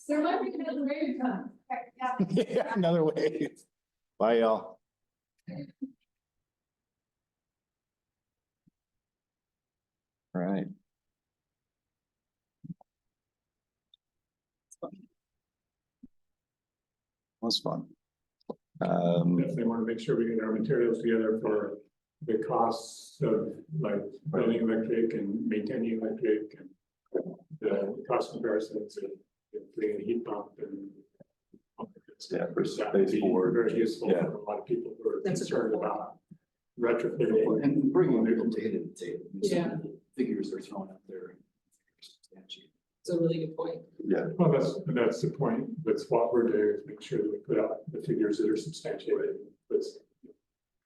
There might be another way to come. Yeah, another way. Bye, y'all. All right. Was fun. Definitely want to make sure we get our materials together for the costs of like building electric and maintaining electric and the cost comparisons of putting a heat pump and. Yeah, for That would space be forward. very useful Yeah. for a lot of people who are That's a concerned good point. about retrofitting. And bringing real data to the table. I mean, some Yeah. of the Figures they're throwing out there. Substantiate. It's a really good point. Yeah, Well, that's the point. That's what we're doing, is make sure that we put out the figures that are substantiated with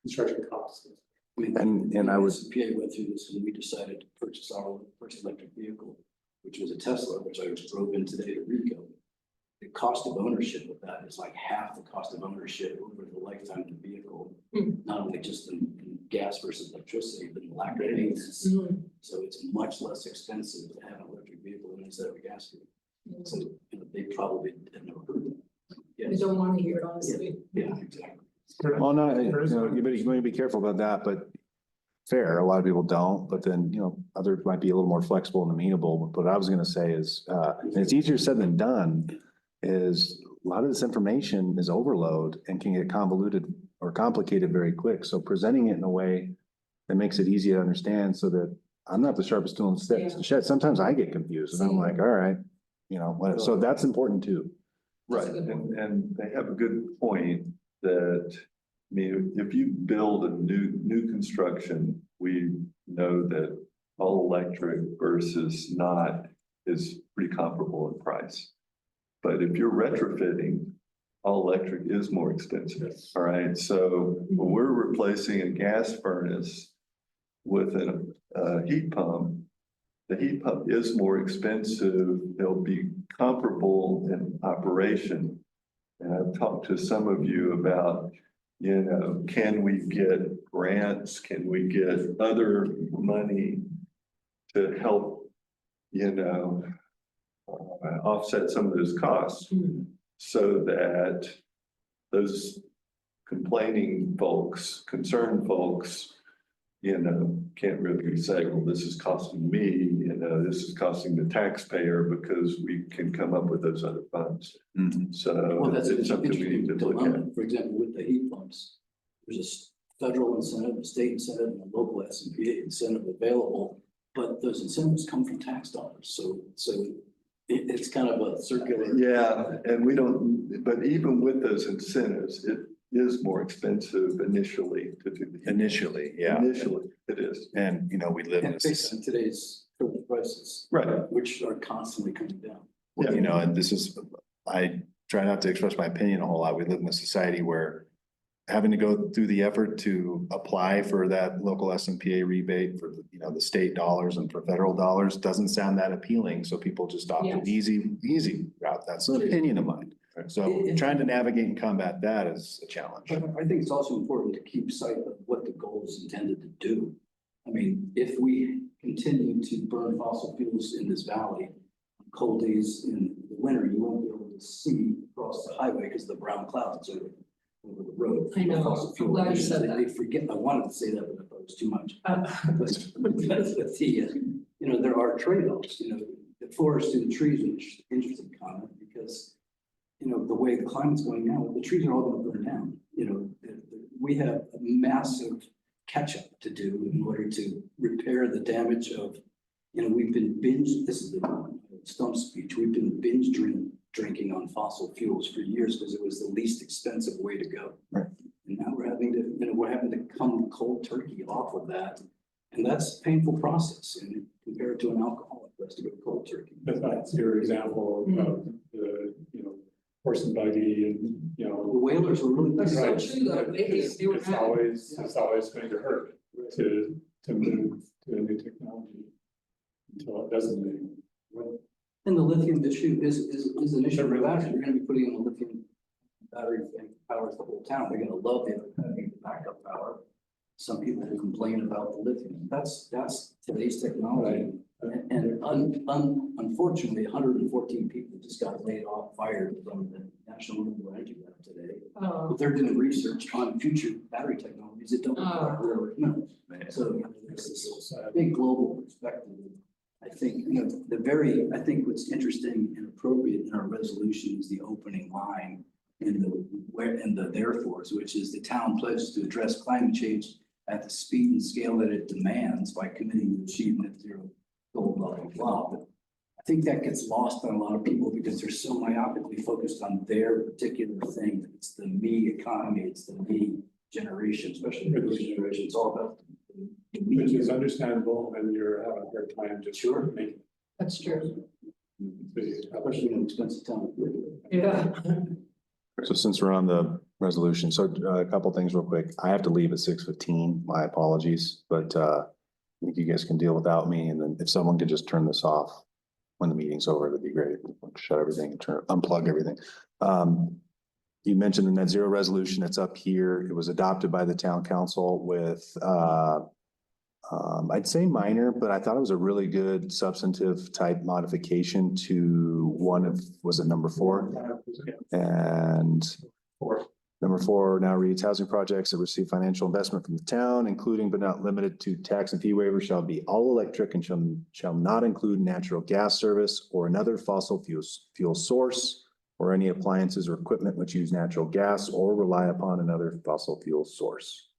construction costs. I mean, And I would- SPA went through this when we decided to purchase our first electric vehicle, which was a Tesla, which I just drove in today to Rico. The cost of ownership of that is like half the cost of ownership over the lifetime of the vehicle. Not only just in gas versus electricity, but in lack of maintenance. So it's much less expensive to have an electric vehicle than instead of a gas vehicle. So they probably have never heard of that. They Yes, don't want to hear it, honestly. yeah, exactly. Well, no, you better be careful about that, but fair, a lot of people don't, but then, others might be a little more flexible and amenable. But what I was gonna say is, and it's easier said than done, is a lot of this information is overload and can get convoluted or complicated very quick. So presenting it in a way that makes it easy to understand so that I'm not the sharpest tool in the shed. Sometimes I get confused and I'm like, all right, so that's important too. right. And they have a good point that, I mean, if you build a new construction, we know that all electric versus not is pretty comparable in price. But if you're retrofitting, all electric is more expensive, all right? So when we're replacing a gas furnace with a heat pump, the heat pump is more expensive. They'll be comparable in operation. And I've talked to some of you about, can we get grants? Can we get other money to help, offset some of those costs so that those complaining folks, concerned folks, can't really say, well, this is costing me, this is costing the taxpayer because we can come up with those other funds. So Well, that's it's an something we need interesting to look at. dilemma. For example, with the heat pumps, there's a federal incentive, a state incentive, and a local SPA incentive available, but those incentives come from tax dollars. So it's kind of a circular. Yeah, and we don't, but even with those incentives, it is more expensive initially to do. Initially, yeah. Initially, it is. And, we live in And this, based on today's prices. Right. Which are constantly coming down. and this is, I try not to express my opinion a whole lot. We live in a society where having to go through the effort to apply for that local SMPA rebate for the state dollars and for federal dollars doesn't sound that appealing. So people just opt an easy route. That's an opinion of mine. So trying to navigate and combat that is a challenge. But I think it's also important to keep sight of what the goal is intended to do. I mean, if we continue to burn fossil fuels in this valley, on cold days in the winter, you won't be able to see across the highway because the brown clouds are over the road. I know. Fossil fuel I'm glad you emissions. said that. They forget, I wanted to say that, but I thought it was too much. But there are trade-offs, the forest and the trees, which is an interesting comment, because, the way the climate's going now, the trees are all gonna burn down, we have a massive catch-up to do in order to repair the damage of, we've been this is the stump speech, we've been drinking on fossil fuels for years because it was the least expensive way to go. Right. And now we're having to come cold turkey off of that. And that's a painful process, and compared to an alcoholic, that's to go cold turkey. But that's your example of the, horse and buggy and, The whalers were really. That's so right. true, though. It's They were mad. it's always going to hurt to move to a new technology until it doesn't move. And the lithium issue is an issue. It really You're is. gonna be putting in a lithium battery thing, powers the whole town. They're gonna love the backup power. Some people who complain about the lithium, that's today's technology. And unfortunately, 114 people just got laid off, fired from the National Renewable Energy Lab today. Oh, But they're doing research on future battery technologies that don't require rare earth minerals. So there's this big global perspective. I think, I think what's interesting and appropriate in our resolution is the opening line in the therefores, which is the town pledges to address climate change at the speed and scale that it demands by committing to achieve net zero goal, blah, blah, blah. But I think that gets lost on a lot of people because they're so myopically focused on their particular thing. It's the me economy, it's the me generation, especially the early generation. It's all about the me. Which is understandable when you're having a hard time just Sure. making. that's true. Especially in an expensive town. Yeah. So since we're on the resolution, so a couple things real quick. I have to leave at 6:15. My apologies, but I think you guys can deal without me. And then if someone could just turn this off when the meeting's over, that'd be great. Shut everything and unplug everything. You mentioned the net zero resolution. It's up here. It was adopted by the town council with I'd say minor, but I thought it was a really good substantive type modification to was it number 4? And number 4 now reads, housing projects that receive financial investment from the town, including but not limited to tax and fee waivers, shall be all electric and shall not include natural gas service or another fossil fuel source, or any appliances or equipment which use natural gas or rely upon another fossil fuel source.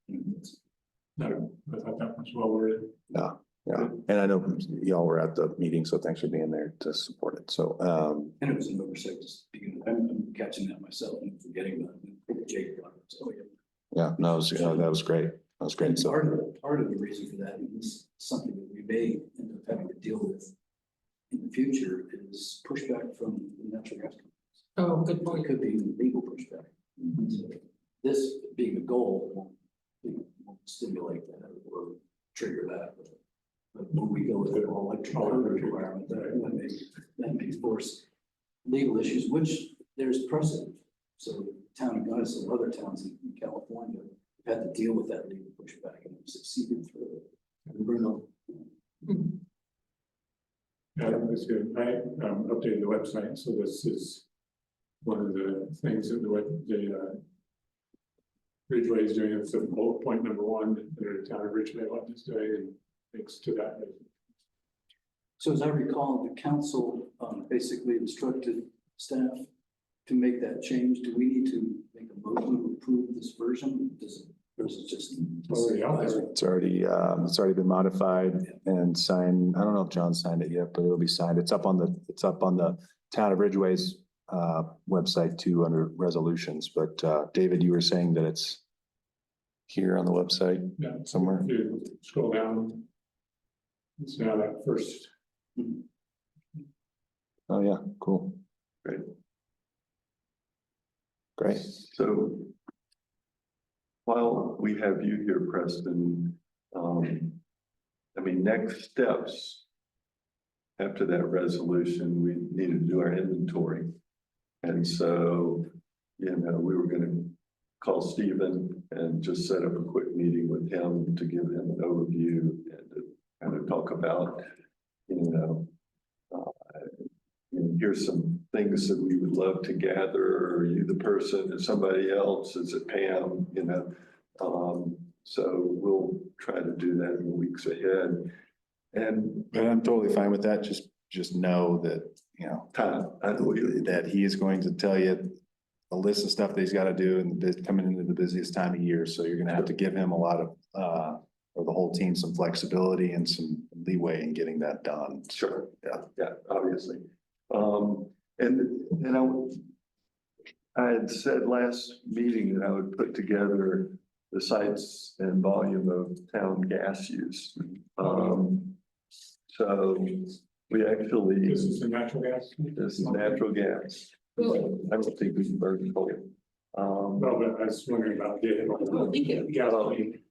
No, I thought that was well worded. Yeah, and I know y'all were at the meeting, so thanks for being there to support it. So, And it was an oversight to begin with. I'm catching that myself and forgetting that. Jake brought it. So, yeah, no, that was great. That was great. And So, part of the reason for that is something that we may end up having to deal with in the future is pushback from the natural gas companies. Oh, good It point. could be legal pushback. So this being a goal won't stimulate that or trigger that. But when we go with the all electric requirement, that may force legal issues, which there's precedent. So town of Gunnison and other towns in California have had to deal with that legal pushback and have succeeded through it. And Bruno. Yeah, that was good. I updated the website, so this is one of the things that the Ridgway is doing. It's bullet point number 1 that the town of Ridgway is doing, and thanks to that. So as I recall, the council basically instructed staff to make that change. Do we need to make a motion to approve this version? Or is it just? Already out there. it's already been modified and signed. I don't know if John signed it yet, but it'll be signed. It's up on the town of Ridgway's website too, under resolutions. But David, you were saying that it's here on the website Yeah, somewhere. if you scroll down, it's now that first. Oh, yeah, cool. Great. So while we have you here, Preston, next steps after that resolution, we need to do our inventory. And so, you know, we were gonna call Stephen and just set up a quick meeting with him to give him an overview and to kind of talk about, you know, here's some things that we would love to gather. Are you the person? Is somebody else? Is it Pam? You know, so we'll try to do that in the weeks ahead. And I'm totally fine with that. Just know that, you know, that he is going to tell you a list of stuff that he's got to do and coming into the busiest time of year. So you're gonna have to give him a lot of, or the whole team, some flexibility and some leeway in getting that done. Sure, yeah, obviously. And I had said last meeting that I would put together the sites and volume of town gas use. So we actually. This is the natural gas? This is natural gas. I don't think we can burn coal. No, but I was wondering about the.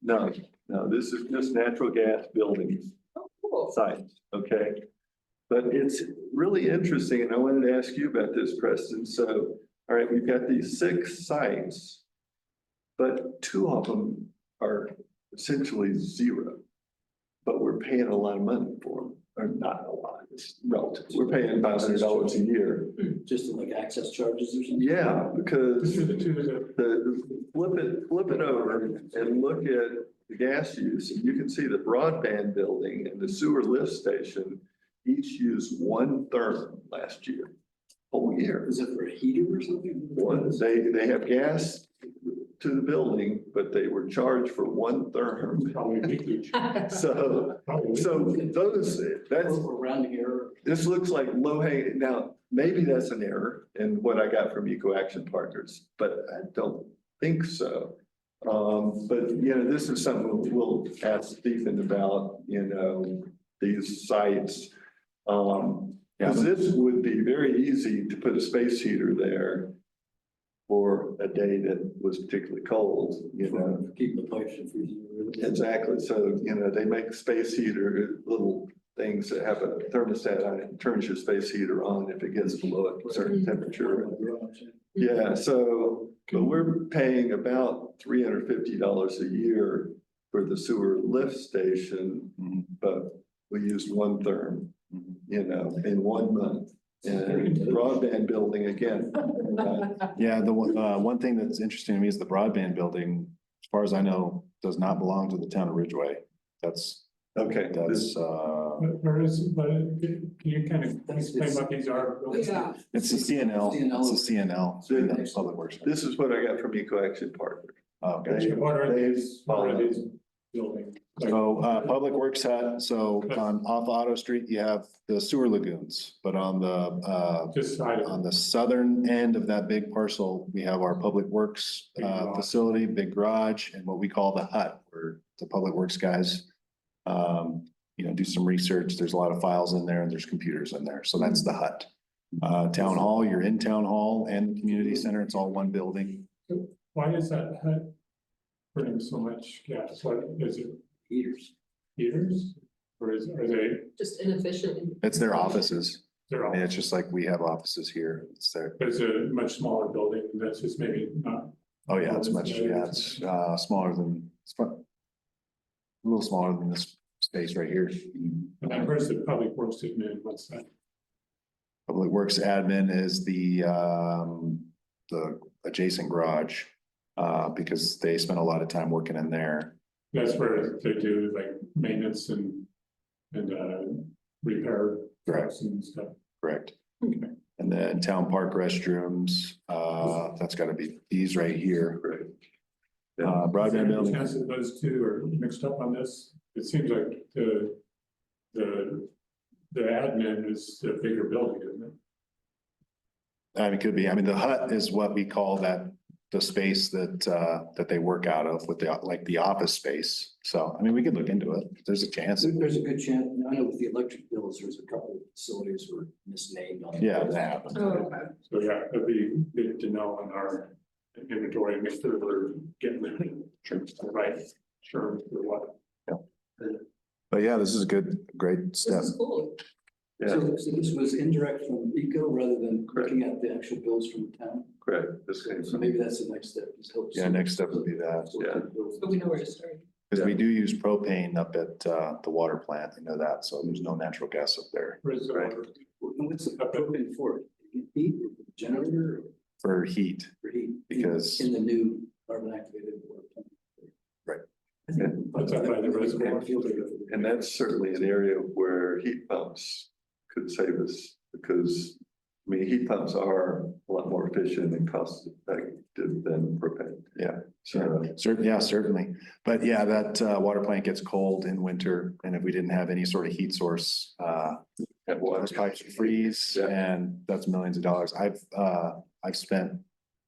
No, this is just natural gas buildings. Oh, cool. Sites, okay? But it's really interesting, and I wanted to ask you about this, Preston. So, all right, we've got these 6 sites, but 2 of them are essentially 0. But we're paying a lot of money for them, or not a lot, it's relative. We're paying $500 a year. Just like access charges or something? Yeah, because These are the 2 that flip it over and look at the gas use, and you can see the broadband building and the sewer lift station each used 1 therm last year, whole year. Is it for a heater or something? They have gas to the building, but they were charged for 1 therm. probably leakage. So those, that's, We're rounding error. this looks like low hanging. Now, maybe that's an error in what I got from Eco Action Partners, but I don't think so. But you know, this is something we'll ask Stephen about, you know, these sites. Because this would be very easy to put a space heater there for a day that was particularly cold, you know. Keep the pipes from freezing. Exactly. So, you know, they make space heater little things that have a thermostat on it, and turns your space heater on if it gets below a certain temperature. Yeah, so, but we're paying about $350 a year for the sewer lift station, but we used 1 therm, you know, in 1 month. And broadband building again. Yeah, the one thing that's interesting to me is the broadband building, as far as I know, does not belong to the town of Ridgway. That's, Okay. Where is, but can you kind of explain what these are? Yeah. it's the CNL, it's the CNL, Public Works. This is what I got from Eco Action Partners. Oh, gotcha. What are these buildings? So, Public Works had, so off Auto Street, you have the sewer lagoons, but on Just side on of, the southern end of that big parcel, we have our Public Works Big garage. facility, big garage, and what we call the hut, where the Public Works guys you know, do some research. There's a lot of files in there and there's computers in there. So that's the hut. Town Hall, you're in Town Hall and the community center. It's all one building. why is that hut burning so much gas? What is it, Heaters. heaters? Or are they, Just inefficient. It's their offices. they're I all, mean, it's just like we have offices here. It's there. but it's a much smaller building, that's just maybe not. Oh, yeah, it's much, yeah, it's smaller than, a little smaller than this space right here. And then where's the public works admin, what's that? Public Works admin is the adjacent garage, because they spend a lot of time working in there. That's where they do like maintenance and repair trucks and stuff. Correct. And then town park restrooms, that's gotta be these right here. Broadband Is there any building. chance that those 2 are mixed up on this? It seems like the admin is the bigger building, isn't it? I mean, it could be. I mean, the hut is what we call the space that they work out of with the office space. So, I mean, we could look into it. There's a chance. There's a good chance. I know with the electric bills, there's a couple of facilities were misnamed on. Yeah, that happens. Oh, okay. So yeah, it'd be good to know on our inventory, and make sure we're getting the right terms for what. But yeah, this is a great This step. is cool. Yeah, So this was indirect from Eco rather than looking at the actual bills from the town? correct. This came So from, maybe that's the next step, is help. Yeah, next step would be that. But we know where to start. Because we do use propane up at the water plant, you know that, so there's no natural gas up there Where's the Right. water? And what's the propane for? Heat, generator, for heat. or heat? Because- In the new carbon activated water plant. Right. What's up by the reservoir? and that's certainly an area where heat pumps could save us because, I mean, heat pumps are a lot more efficient and cost effective than propane. Yeah. So, Certainly. But yeah, that water plant gets cold in winter, and if we didn't have any sort of heat source, at water. those pipes would freeze, Yeah. and that's millions of dollars. I've spent,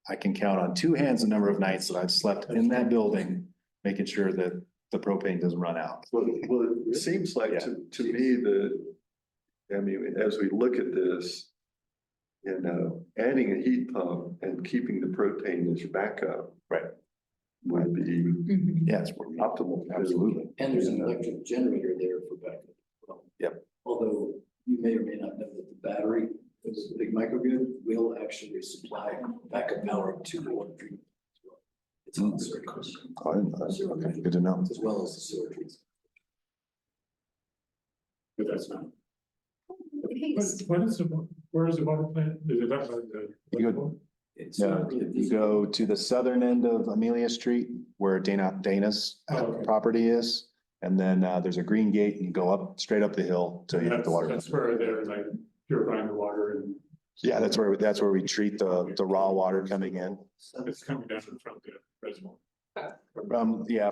I can count on two hands the number of nights that I've slept in that building, making sure that the propane doesn't run out. Well, it seems like to me that, I mean, as we look at this, you know, adding a heat pump and keeping the propane as your backup. Right. Would be Yeah, it's optimal. absolutely. And there's an electric generator there for backup. as well. Yep. Although you may or may not know that the battery, this big microgrid, will actually supply backup power to the water treatment. as well. It's on circuits, I didn't know that. Okay, good to know. as well as the sewer treatment. But that's not. Hey, What is the, where is the water plant? Is it up by the? You go- It's No, you go to the southern end of Amelia Street where Dana's Oh, okay. property is. And then there's a green gate and you go up, straight up the hill till you hit the water. That's where they're like purifying the water and Yeah, that's where we treat the raw water coming in. it's coming down from the reservoir.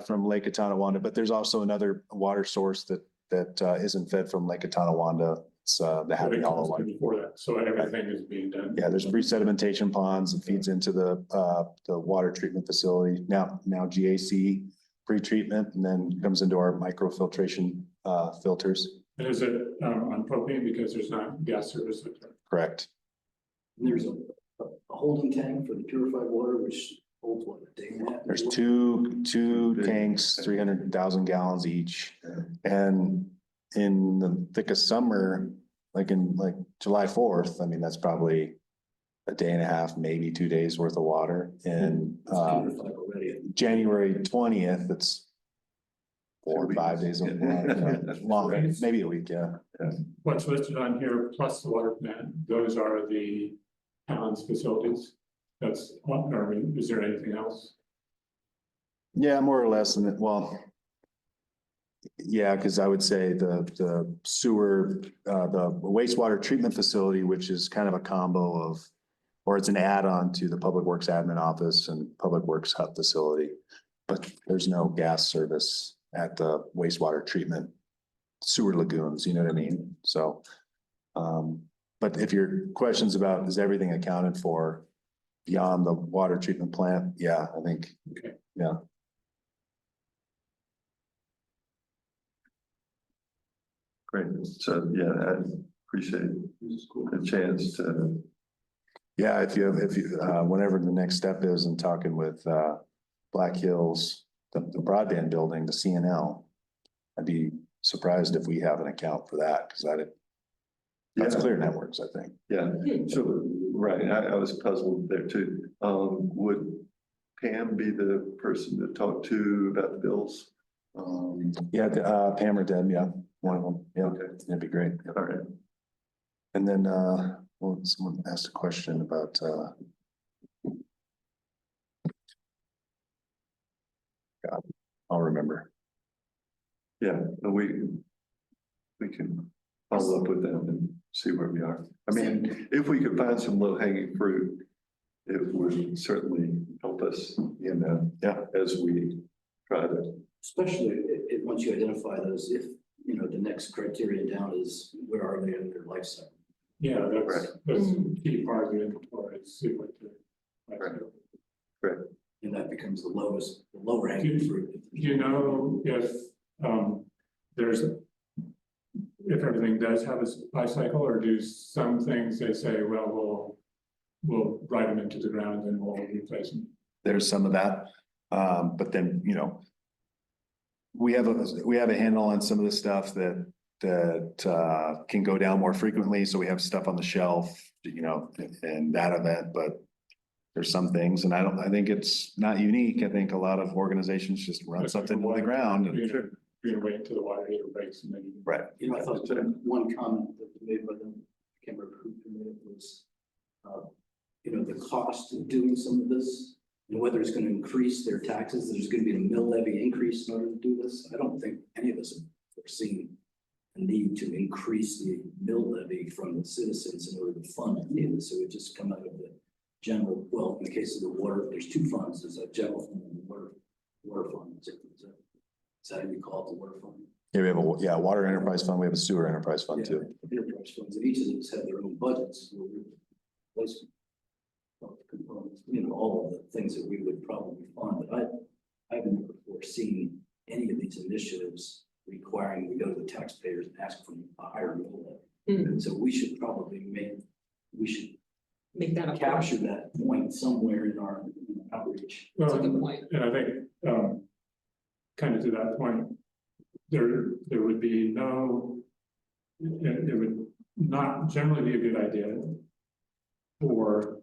From Lake Tonawanda, but there's also another water source that isn't fed from Lake Tonawanda. It's the Happy Hollow one. Before that, so everything is being done. Yeah, there's pre-sedimentation ponds. It feeds into the water treatment facility. Now GAC pre-treatment, and then comes into our microfiltration filters. And is it on propane because there's not gas service up there? Correct. And there's a holding tank for the purified water, which holds what, a day and a half? There's two tanks, 300,000 gallons each. And in the thick of summer, like July 4th, I mean, that's probably a day and a half, maybe 2 days worth of water. And It's purified already. January 20th, it's 4 or 5 days long, maybe a week, yeah. What's listed on here, plus the water plant, those are the town's facilities. That's one, or is there anything else? Yeah, more or less, and well. Yeah, because I would say the sewer, the wastewater treatment facility, which is kind of a combo of, or it's an add-on to the Public Works Admin Office and Public Works Hub facility. But there's no gas service at the wastewater treatment sewer lagoons, you know what I mean? So, but if your question's about, is everything accounted for beyond the water treatment plant? Yeah, I think, Okay. yeah. Great, so yeah, I appreciate the chance to, Yeah, if you, whenever the next step is in talking with, Black Hills, the broadband building, the CNL, I'd be surprised if we have an account for that, because that's Yeah. Clear Networks, I think. yeah, so, right, I was puzzled there too. Would Pam be the person to talk to about the bills? Yeah, Pam or Deb, yeah, one of them, yeah, Okay, that'd be great. all right. And then, well, someone asked a question about, God, I'll remember. Yeah, and we can follow up with them and see where we are. I mean, if we could find some low hanging fruit, it would certainly help us, you know. Yeah. As we try to, Especially if, once you identify those, if, you know, the next criterion down is where are they in their life cycle? Yeah, that's a key part of the inventory, is see what the. Right. And that becomes the lower hanging fruit. Do you know if, there's, if everything does have a life cycle, or do some things they say, well, we'll write them into the ground and we'll replace them? There's some of that, but then, you know, we have a handle on some of the stuff that that can go down more frequently, so we have stuff on the shelf, in that event, but there's some things, and I think it's not unique. I think a lot of organizations just run something to the ground. You're gonna wait until the water heater breaks and then. Right. You know, I thought one comment that you made by them, I can't remember who made it, was, the cost of doing some of this, and whether it's gonna increase their taxes, there's gonna be a mill levy increase in order to do this. I don't think any of us have foreseen a need to increase the mill levy from the citizens in order to fund any of this. So it would just come out of the general, well, in the case of the water, there's two funds, there's a general fund and the water fund. Is that how you call it, the water fund? Yeah, we have water enterprise fund, we have a sewer enterprise fund too. Enterprise funds, and each of those have their own budgets. Replacement components, all of the things that we would probably fund, but I've never foreseen any of these initiatives requiring we go to the taxpayers and ask for a higher mill levy. And so we should probably Make that a capture that point somewhere in our outreach. That's a good point. And I think, kind of to that point, there would be no, it would not generally be a good idea for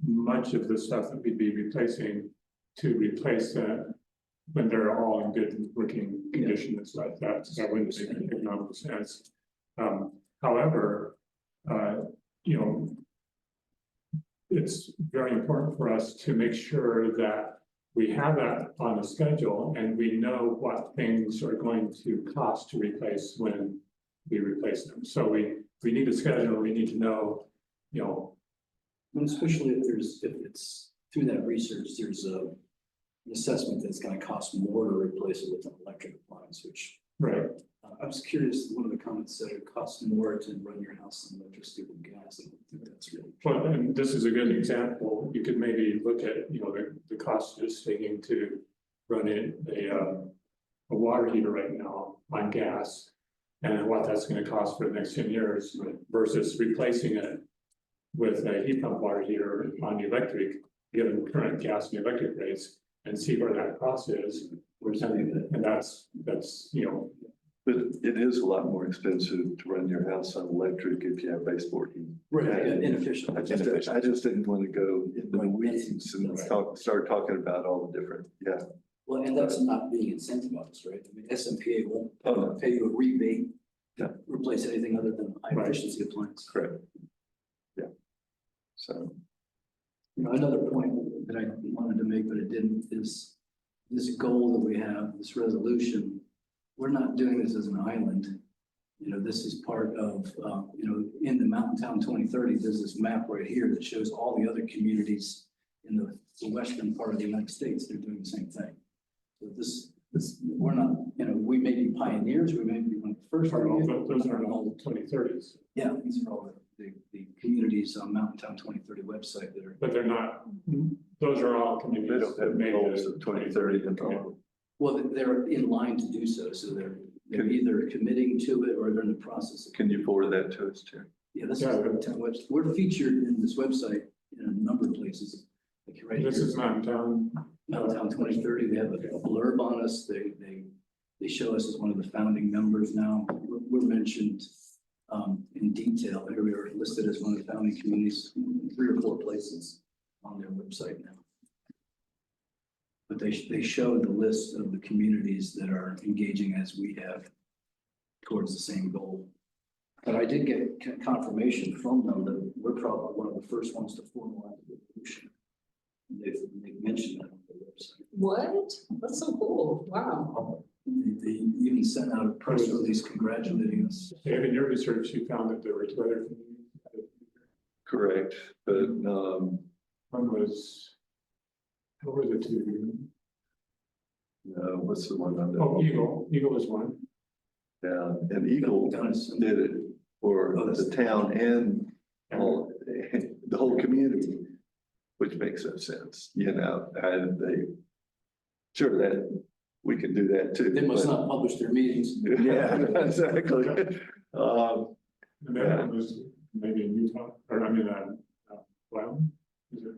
much of the stuff that we'd be replacing to replace that when they're all in good working condition. It's like that wouldn't make economic sense. However, it's very important for us to make sure that we have that on a schedule and we know what things are going to cost to replace when we replace them. So we need a schedule, we need to know, And especially if it's through that research, there's an assessment that's gonna cost more to replace it with an electric appliance, which. right. I was curious, one of the comments said it costs more to run your house than electricity with gas. I don't think that's really. Well, and this is a good example. You could maybe look at, the cost just taking to run in a water heater right now on gas. And what that's gonna cost for the next 10 years versus replacing it with a heat pump water heater on the electric, given current gas and electric rates, and see where that cost is. And that's. But it is a lot more expensive to run your house on electric if you have baseboard heat. Right, inefficient. I just didn't want to go into the weeds and start talking about all the different, Well, and that's not being incentivized, right? I mean, SMPA won't Oh. pay you a rebate Yeah. to replace anything other than a high efficiency appliance. Correct. Yeah. So, Another point that I wanted to make, but it didn't, is this goal that we have, this resolution, we're not doing this as an island. This is part of, in the Mountain Town 2030, there's this map right here that shows all the other communities in the western part of the United States. They're doing the same thing. So this, we're not, we may be pioneers, we may be one of the first. Those are all 2030s, Yeah, these are all the communities on Mountain Town 2030 website that are. but they're not, those are all they communities. don't that have made goals the of 2030 and all. Well, they're in line to do so, so they're either committing to it or they're in the process of. Can you forward that to us, Chair? Yeah, this is the town website. We're featured in this website in a number of places. Like right This here, is Mountain Town. Mountain Town 2030, they have a blurb on us. They show us as one of the founding members now. We're mentioned in detail. Here we are listed as one of the founding communities in 3 or 4 places on their website now. But they show the list of the communities that are engaging as we have towards the same goal. But I did get confirmation from them that we're probably one of the first ones to formalize the resolution. They've mentioned that on their website. What? That's so cool. Wow. They even sent out a press release congratulating us. Dave, in your research, you found that there were 2 other communities. Correct, but, One was, what were the 2? what's the one on the? Oh, Eagle was one. Yeah, and Eagle did it for the town and all, the whole community, which makes no sense, and sure that we can do that too. They must not publish their meetings. Yeah, exactly. And then one was maybe in Utah, or Wyoming. Is it?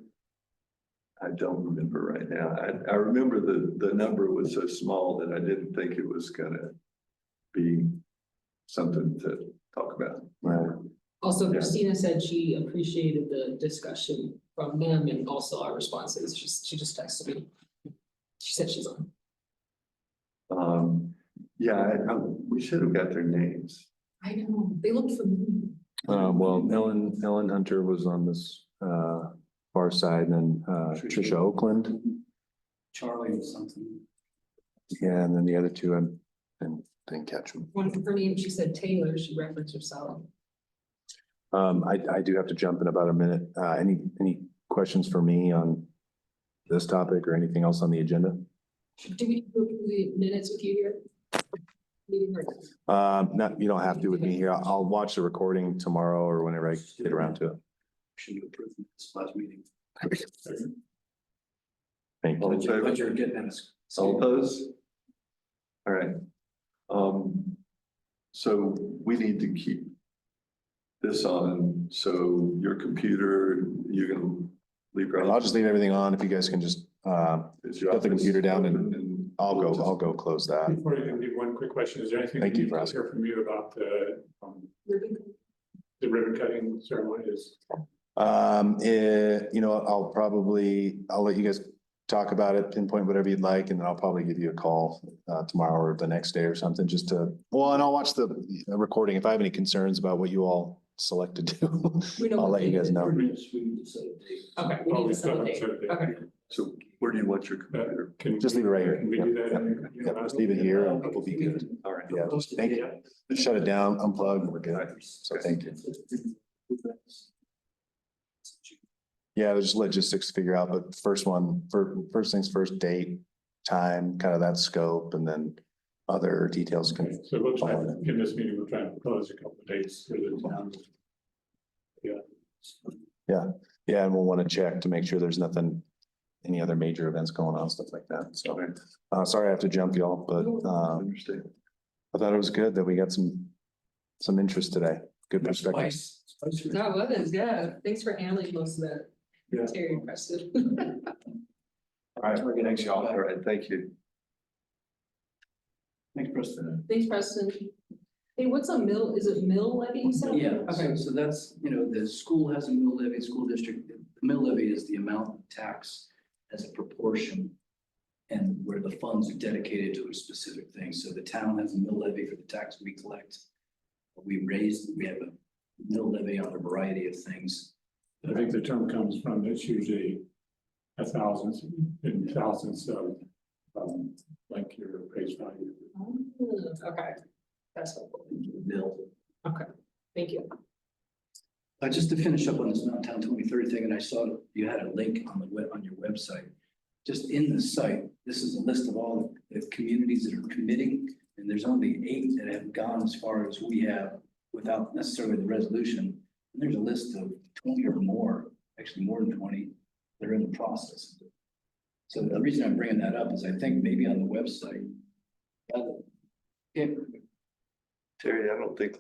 I don't remember right now. I remember the number was so small that I didn't think it was gonna be something to talk about. Right. Also, Yeah. Christina said she appreciated the discussion from them and also our responses. She just texted me. She said she's on. Yeah, we should have got their names. I know, they look familiar. Well, Ellen Hunter was on this, far side and then, Trisha Oakland. Charlie or something. Yeah, and then the other two, I didn't catch them. One of her name, she said Taylor, she referenced herself. I do have to jump in about a minute. Any questions for me on this topic or anything else on the agenda? Do we go through the minutes with you here? Meeting or- Not, you don't have to with me here. I'll watch the recording tomorrow or whenever I get around to it. Should have approved this last meeting. Thank you. All in favor? But you're getting at us. All opposed? All right. So we need to keep this on, so your computer, you can leave. I'll just leave everything on. If you guys can just, shut the computer down and I'll go close that. Before you can leave, one quick question, is there anything? Thank we you need for to asking. Hear from you about the ribbon cutting ceremony is? You know, I'll let you guys talk about it, pinpoint whatever you'd like, and then I'll probably give you a call tomorrow or the next day or something, just to, well, and I'll watch the recording. If I have any concerns about what you all select to do, We know I'll what let you date guys it know. We need to set a date. Okay, we need to set a date. Okay. So where do you want your computer? Just leave it right here. Can we do that? Yeah, just leave it here and we'll be good. All right. Yeah, just thank you. Just shut it down, unplug, and we're good. So thank you. Yeah, there's logistics to figure out, but first things first, date, time, kind of that scope, and then other details Okay, can. so we'll try, in this meeting, we'll try and propose a couple of dates for the town. Yeah, and we'll want to check to make sure there's nothing, any other major events going on, stuff like that. So, sorry I have to jump y'all, but, Understand. I thought it was good that we got some interest today. Good perspective. That was, yeah. Thanks for handling most of that. Yeah. Very impressive. All right, thanks y'all. All right, thank you. Thanks, Preston. Thanks, Preston. Hey, what's a mill? Is it mill levy? You said? Yeah, Okay. so that's, the school has a mill levy, school district, the mill levy is the amount of tax as a proportion. And where the funds are dedicated to a specific thing, so the town has a mill levy for the tax we collect. We have a mill levy on a variety of things. I think the term comes from, it's usually thousands of, like your appraised value. Okay, that's helpful. Mill. Okay, thank you. Just to finish up on this Mountain 2030 thing, and I saw you had a link on your website. Just in the site, this is a list of all the communities that are committing, and there's only 8 that have gone as far as we have without necessarily the resolution. And there's a list of 20 or more, actually more than 20, that are in the process. So the reason I'm bringing that up is I think maybe on the website. Terry, I don't think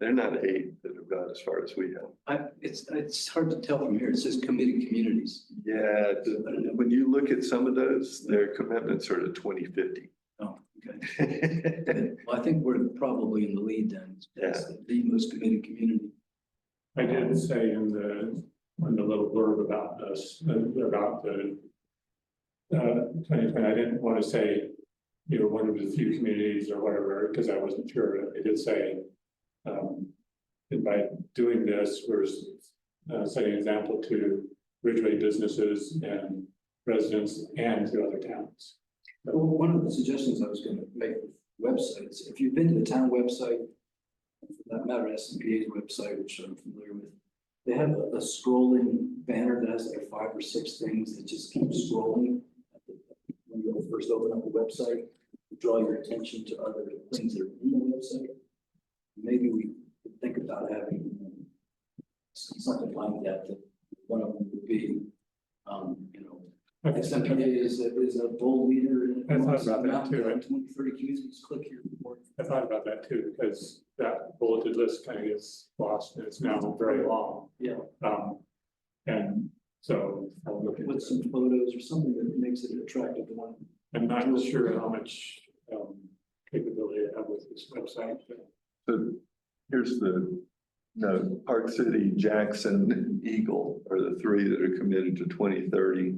they're not 8 that have gone as far as we have. It's hard to tell from here. It says committed communities. Yeah, when you look at some of those, their commitments are to 2050. Oh, okay. Well, I think we're probably in the lead then. That's the most committed community. I did say in the little blurb about us, about the 2020, I didn't want to say, one of the few communities or whatever, because I wasn't sure. I did say, and by doing this, we're setting an example to Ridgway businesses and residents and to other towns. Well, one of the suggestions I was going to make with websites, if you've been to the town website, for that matter, SMPA's website, which I'm familiar with, they have a scrolling banner that has like 5 or 6 things that just keep scrolling. When you first open up the website, draw your attention to other things that are in the website. Maybe we could think about having something like that, that one of them would be, SMPA is a bold leader. I thought about that too. 2030 communities, click here. I thought about that too, because that bulleted list kind of gets lost and it's now very long. Yeah. And so I'll look With at some photos or something that makes it attractive to one. I'm not sure how much capability I have with this website, but So here's the, no, Park City, Jackson, and Eagle are the three that are committed to 2030.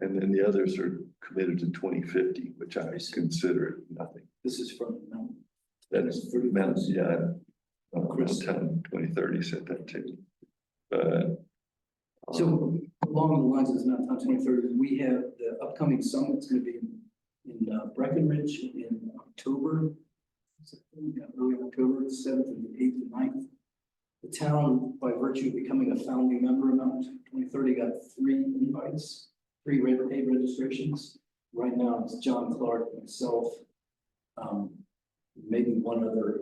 And then the others are committed to 2050, which I consider nothing. This is from, That is for mountains, yeah. Chris, 2030 said that too. But. so along the lines of Mountain Town 2030, we have the upcoming summit. It's going to be in Breckenridge in October. Early October, the 7th and the 8th and 9th. The town, by virtue of becoming a founding member of Mountain Town 2030, got 3 invites, 3 paid registrations. Right now, it's John Clark, myself, maybe one other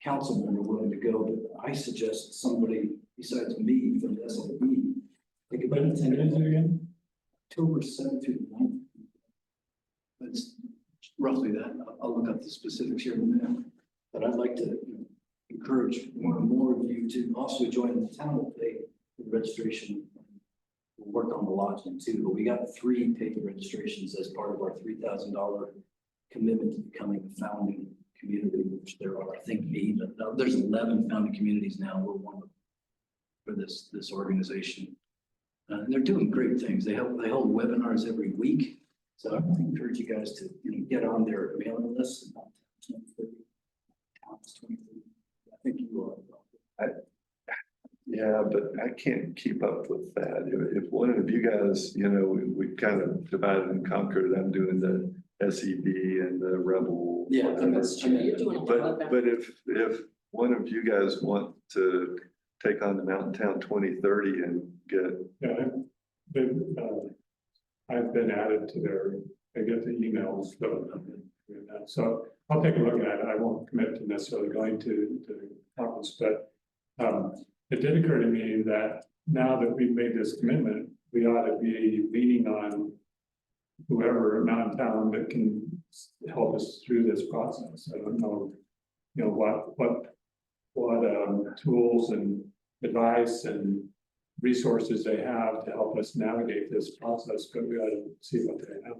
council member willing to go, but I suggest somebody besides me from the SLB. Think about it. Again? October 7th through the 9th. That's roughly that. I'll look up the specifics here in a minute. But I'd like to encourage more and more of you to also join the town will pay for the registration. We'll work on the lodging too, but we got 3 paid registrations as part of our $3,000 commitment to becoming a founding community, which there are, I think, 8. There's 11 founding communities now. We're one of them for this organization. And they're doing great things. They hold webinars every week. So I encourage you guys to get on their mailing list. I think you are. Yeah, but I can't keep up with that. If one of you guys, we kind of divided and conquered, I'm doing the SED and the Rebel. Yeah, That's true. You're doing a lot of that. But if one of you guys want to take on the Mountain Town 2030 and get. Yeah, I've been added to their, I get the emails, so I'll take a look at it. I won't commit to necessarily going to the conference, but it did occur to me that now that we've made this commitment, we ought to be leaning on whoever around town that can help us through this process. I don't know, what tools and advice and resources they have to help us navigate this process, but we ought to see what they have.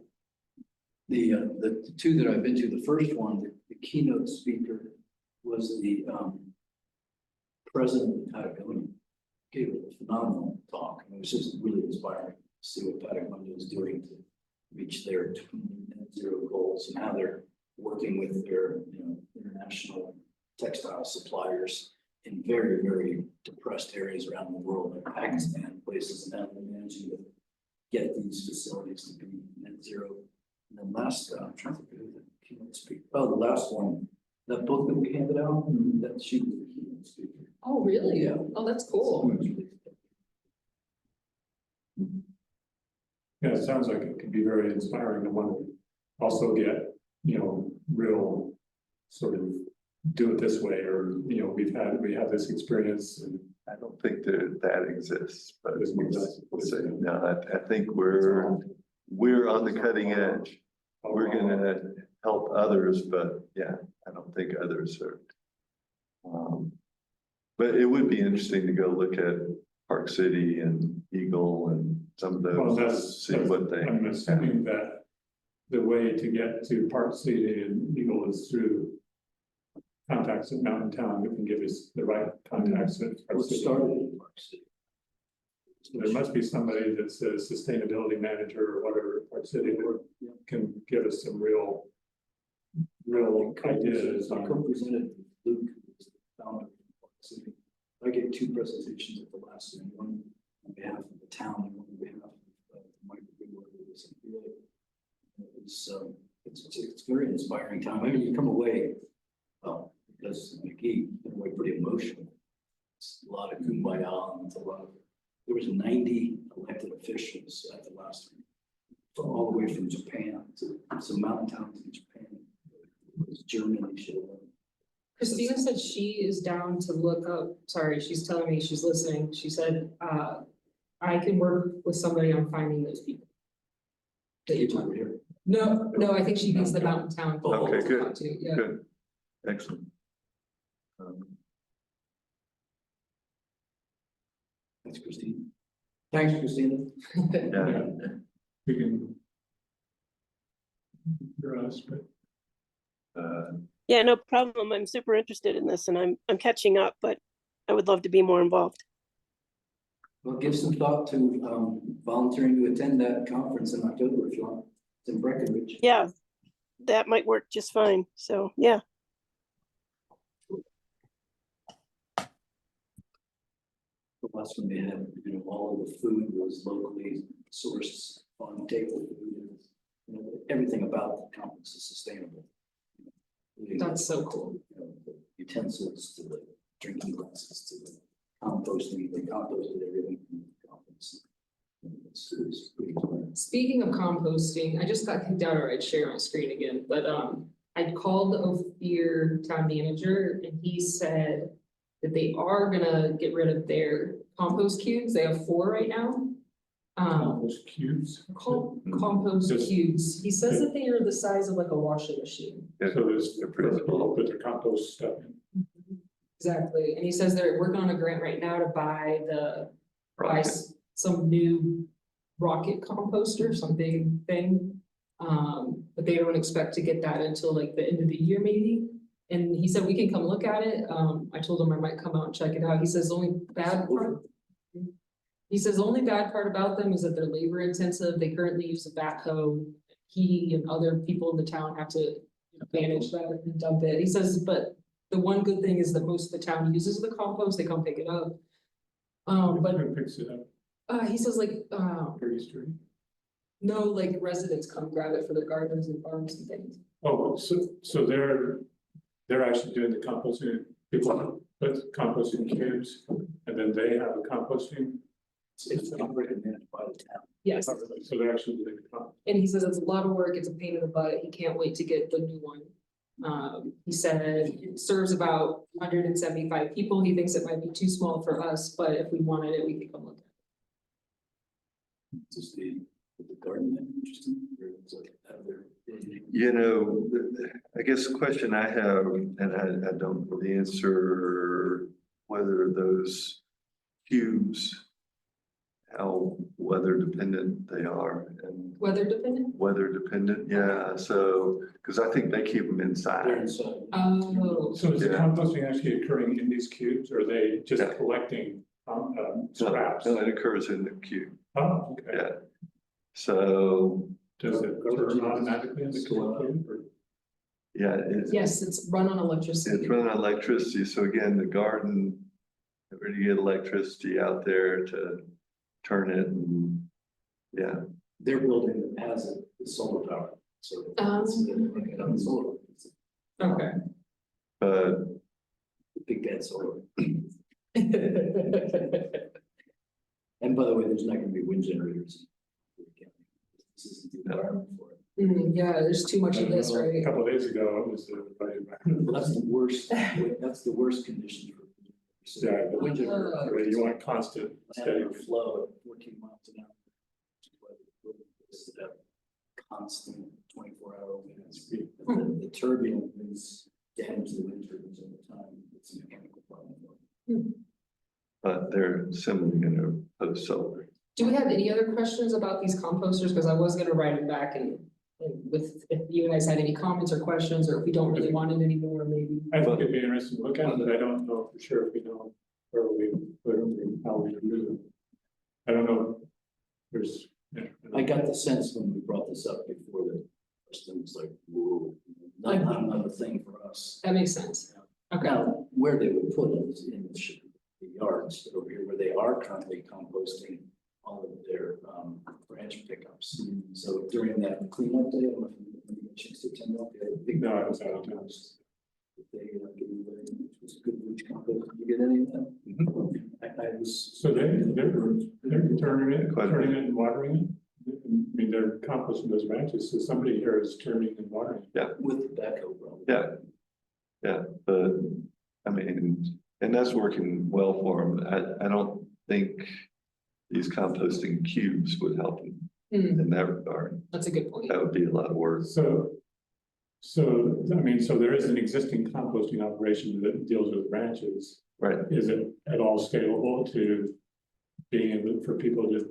The 2 that I've been to, the first one, the keynote speaker was the president of Patagonia. Gave a phenomenal talk. It was just really inspiring to see what Patagonia is doing to reach their net zero goals and how they're working with their international textile suppliers in very, very depressed areas around the world, like Pakistan, places, and how they're managing to get these facilities to be net zero. And then last, I'm trying to think of the keynote speaker. Oh, the last one, that book that we handed out, that she was the keynote speaker. Oh, really? Yeah. Oh, that's cool. Yeah, it sounds like it could be very inspiring to want to also get, real sort of do it this way, or, we have this experience and. I don't think that exists, but This one does. we'll say, no, I think we're on the cutting edge. We're gonna help others, but yeah, I don't think others are. But it would be interesting to go look at Park City and Eagle and some of Well, those, see what they. I'm assuming that the way to get to Park City and Eagle is through contacts at Mountain Town who can give us the right contacts at Park Let's City. start in Park City. There must be somebody that's a sustainability manager or whatever at Park City that can give us some real ideas I on. co-presented with Luke, who is the founder of Park City. I gave 2 presentations at the last one, one on behalf of the town and one on behalf of Mike. It's very inspiring time. I mean, you come away, well, because McGee went away pretty emotional. It's a lot of kumbaya, and it's a lot of. There was 90 elected officials at the last one, from all the way from Japan to some mountain towns in Japan. It was Germany. Christina said she is down to look up, sorry, she's telling me she's listening. She said, I can work with somebody on finding those people. That you're talking here. No, I think she means the Mountain Town. people Okay, to good. talk to, yeah. Good, excellent. Thanks, Christine. Thanks, Christina. Yeah, We can. Hear us, but. Yeah, no problem. I'm super interested in this and I'm catching up, but I would love to be more involved. Well, give some thought to volunteering to attend that conference in October if you want. It's in Breckenridge. Yeah, that might work just fine. So, yeah. The last one they had, all of the food was locally sourced on table food. Everything about the conference is sustainable. That's so cool. The utensils to the drinking glasses to the composting, they composted everything from the conference. It's pretty cool. Speaking of composting, I just got kicked out, or I'd share my screen again, but I called the Ophir town manager and he said that they are gonna get rid of their compost cubes. They have 4 right now. Compost cubes. Called compost Just- cubes. He says that they are the size of like a washing machine. So there's, They're pretty small. put their compost stuff in. Exactly, and he says they're working on a grant right now to buy some new rocket composter, some big thing. But they don't expect to get that until like the end of the year maybe. And he said we can come look at it. I told him I might come out and check it out. He says only bad part about them is that they're labor intensive. They currently use a backhoe. He and other people in the town have to manage that and dump it. He says, but the one good thing is that most of the town uses the compost. They come pick it up. But Who picks it up? he says like, Pretty straight. no, like residents come grab it for their gardens and farms and things. Oh, so they're actually doing the composting, people put composting cubes, and then they have a composting. It's operated and managed by the town. Yes, So they're actually doing the compost. and he says it's a lot of work. It's a pain in the butt. He can't wait to get the new one. He said it serves about 175 people. He thinks it might be too small for us, but if we wanted it, we could come look at it. Does the garden have interesting? Or is it out there? I guess the question I have, and I don't know the answer, whether those cubes, how weather dependent they are and Weather dependent? weather dependent, yeah, so, because I think they keep them They're inside. inside. Oh, So is the Yeah. composting actually occurring in these cubes, or are they just Yeah. collecting scraps? No, it occurs in the cube, Oh, okay. yeah. So, Does it turn automatically in the cube? Or- yeah, it's, yes, it's run on electricity. it's running on electricity, so again, the garden, where do you get electricity out there to turn it and, yeah. Their building has a solar power, so. It's running on solar. It's Okay. But a Big bad solar. And by the way, there's not gonna be wind generators. This isn't the environment for it. Yeah, there's too much of this, A right? couple of days ago, it was the. Well, that's the worst condition for. Yeah. The wind generator. You want constant steady. Having a flow at 14 miles an hour. It's a constant 24-hour winds. The turbulent winds damage the wind turbines over time. It's a mechanical problem. but they're similarly gonna post solar. Do we have any other questions about these composters? Because I was gonna write it back and with, if you guys had any comments or questions, or if we don't really want it anymore, maybe. I think it'd be interesting to look at, but I don't know for sure if we know where we put them and how we use them. I don't know. There's. Yeah, I got the sense when we brought this up before that person was like, whoa, not another thing for us. That makes sense. Okay. Now, where they would put it is in the yards over here where they are currently composting all of their branch pickups. So during that cleanup day, I don't know if you get a chance to attend that, they had a big. No, I was out of town. They gave away, which was good bleach compost. Did you get any of that? I was. So they're turning it and watering it. I mean, they're composting those branches, so somebody here is turning and watering. With the backhoe, probably. Yeah, but I mean, and that's working well for them. I don't think these composting cubes would help them in that regard. That's a good point. That would be a lot of work. So there is an existing composting operation that deals with branches. Right. Is it at all scalable to being able for people to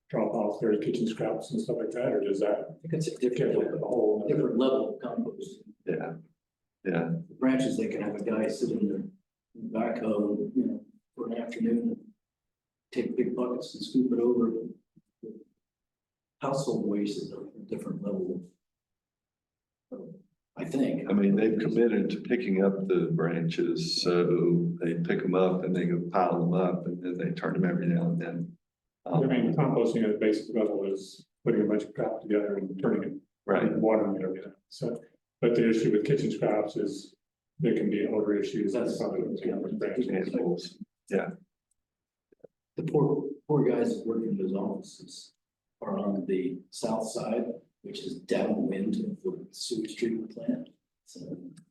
drop off their kitchen scraps and stuff like that, or does that I think it's a get different a whole? level of compost. Yeah. branches, they can have a guy sit in the backhoe, you know, for an afternoon. Take big buckets and scoop it over. Household waste is a different level. I think. I mean, they've committed to picking up the branches, so they pick them up and they go pile them up and then they turn them every now and then. I mean, composting at the basic level is putting a bunch of crap together and turning it. Right. And watering it every day. So, but the issue with kitchen scraps is there can be odor issues. That's- Animals. Yeah, The poor guys that work in those offices are on the south side, which is downwind of the sewage treatment plant. So,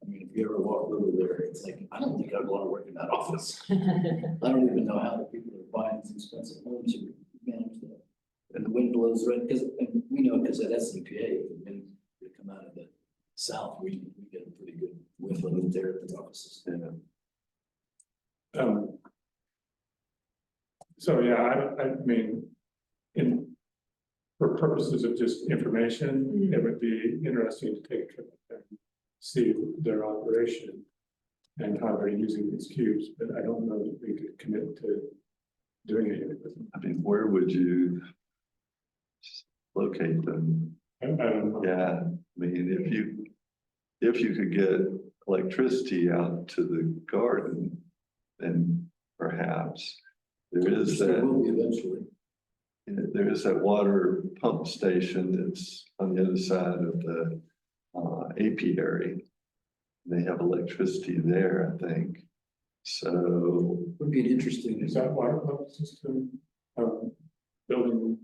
I mean, if you ever walk over there, it's like, I don't think I'd want to work in that office. I don't even know how the people are buying these expensive homes to manage that. And the wind blows right, because, and we know, because at SCPA, the wind that come out of the south, we get a pretty good whiff of it there at the offices. yeah. So, yeah, I mean, for purposes of just information, it would be interesting to take a trip up there and see their operation and how they're using these cubes, but I don't know that we could commit to doing anything with them. I mean, where would you locate them? I don't know. Yeah, I mean, if you could get electricity out to the garden, then perhaps there is There that. will be eventually. There is that water pump station that's on the other side of the apiary. They have electricity there, I think. So, Would be an interesting. Is that water pump system, building,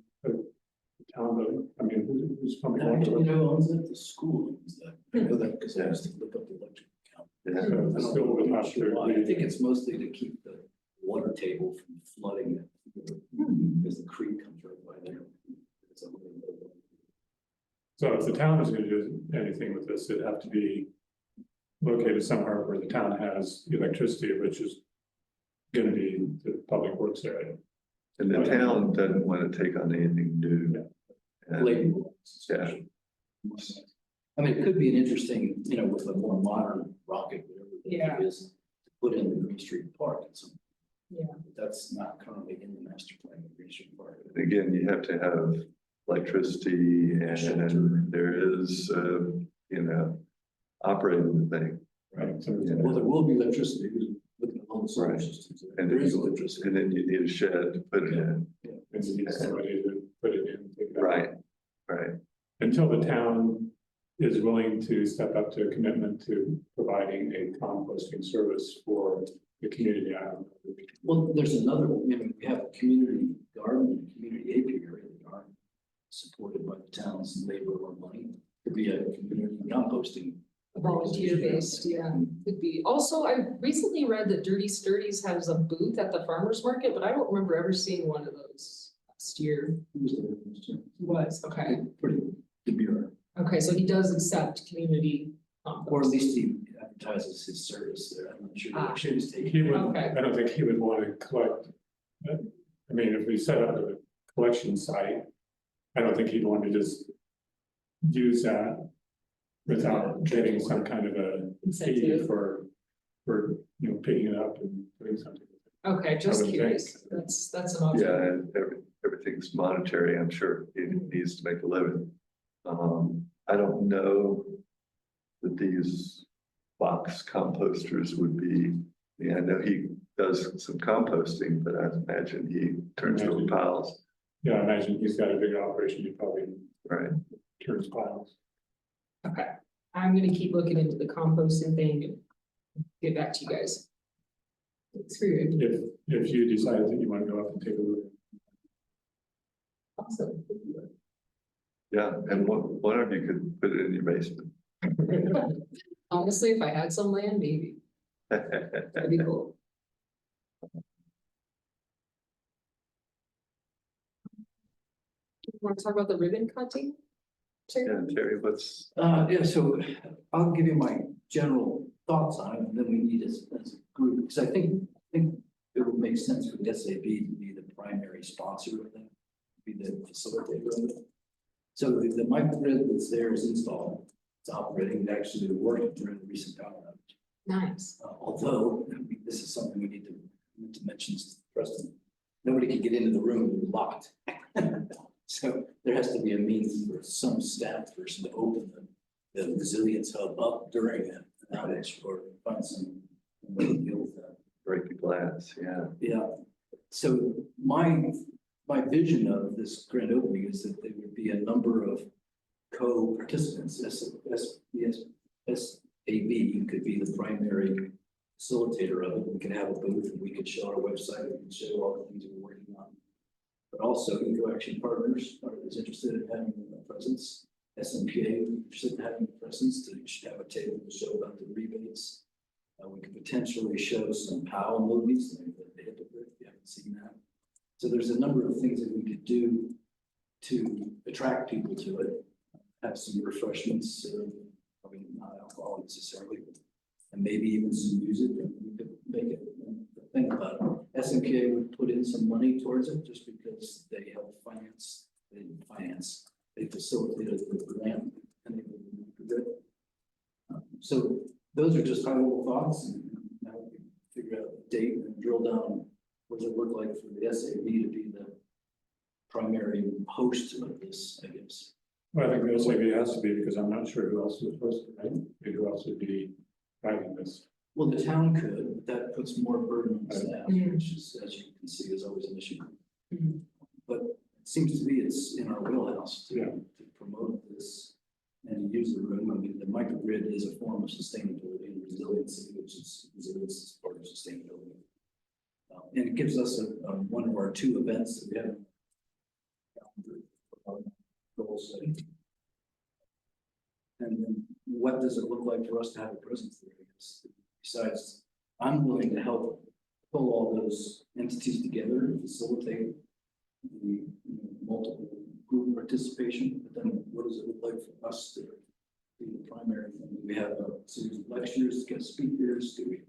town building? I mean, who's pumping I actually water? know owns it, the school owns that. I know that because I used to look up the electric account. yeah, So I the don't school know would for have sure why. I to. think it's mostly to keep the water table from flooding it. Because the creek comes right by there. It's a little- So if the town is gonna do anything with this, it'd have to be located somewhere where the town has electricity, which is gonna be the public works area. and the town doesn't want to take on anything new. And- Lake. Yeah. I mean, it could be an interesting, you know, with a more modern rocket, whatever Yeah. it is, to put in the Green Street Park. Yeah. That's not currently in the master plan of Green Street Park. Again, you have to have electricity and there is, operating the thing. Right. So, Yeah. Well, there will be electricity, because looking at all the solar Right. systems. And There then is you- electricity. And then you need a shed to put it in. and you need somebody to put it in. take that. Right, right. Until the town is willing to step up to a commitment to providing a composting service for the community island. Well, there's another, one. I mean, we have a community garden, and community apiary that aren't supported by the town's labor or money. Could be a community composting. Volunteer based, yeah, could be. Also, I recently read that Dirty Sturdies has a booth at the farmer's market, but I don't remember ever seeing one of those last year. He was, okay. Pretty demure, Okay, so he does accept community compost. or at least he advertises his service there. I'm not sure. Ah. I'm sure he's taking. He would, Okay. I don't think he would want to collect. I mean, if we set up a collection site, I don't think he'd want to just use that without getting some kind of a fee Incentive. for, picking it up and doing something. Okay, just I would curious. think. That's an option. Yeah, and everything's monetary, I'm sure he needs to make a living. I don't know that these box composters would be, I know he does some composting, but I imagine he turns over piles, Yeah, I imagine he's got a bigger operation, he probably right? turns piles. Okay, I'm gonna keep looking into the composting thing and get back to you guys. Thanks for your input. If you decide that you want to go up and take a look. Awesome. Yeah, and one of you could put it in your basement. Honestly, if I had some land, maybe, that'd be cool. Want to talk about the ribbon cutting? Yeah, Terry, what's, Yeah, so I'll give you my general thoughts on it, and then we need as a group, because I think it would make sense for the SAB to be the primary sponsor of that, be the facilitator of it. So the microgrid that's there is installed, it's operating, it actually worked during the recent power outage. Nice. Although, this is something we need to mention to Preston. Nobody can get into the room locked. So there has to be a means for some staff person to open the resilience hub up during an outage or find some way to deal with that. Break the glass, yeah. Yeah, so my vision of this grand opening is that there would be a number of co-participants, SAB could be the primary facilitator of it. We could have a booth and we could show our website, we could show all the things we're working on. But also Eco Action Partners is interested in having a presence. SMPA interested in having a presence to have a table to show about the rebates. We could potentially show some POW movies, like the Hypocrite, if you haven't seen that. So there's a number of things that we could do to attract people to it. Have some refreshments, probably not alcohol necessarily, and maybe even some music, and we could make it. Think about it. SMPA would put in some money towards it just because they help finance. They facilitated the grant, and they did good. So those are just high level thoughts, and now we can figure out a date and drill down. What does it look like for the SAB to be the primary host of this, I guess? Well, I think the SAB has to be, because I'm not sure who else would host it, right? Who else would be driving this? Well, the town could, but that puts more burden on staff, which is, as you can see, is always an issue. Mhm. But it seems to me it's in our wheelhouse Yeah. to promote this and use the room. I mean, the microgrid is a form of sustainability and resiliency, which is resilience is part of sustainability. And it gives us one of our two events that we have. Goal setting. And then what does it look like for us to have a presence there? I guess, besides, I'm willing to help pull all those entities together and facilitate the multiple group participation. But then what does it look like for us to be the primary thing? Do we have a series of lectures, guest speakers? Do we,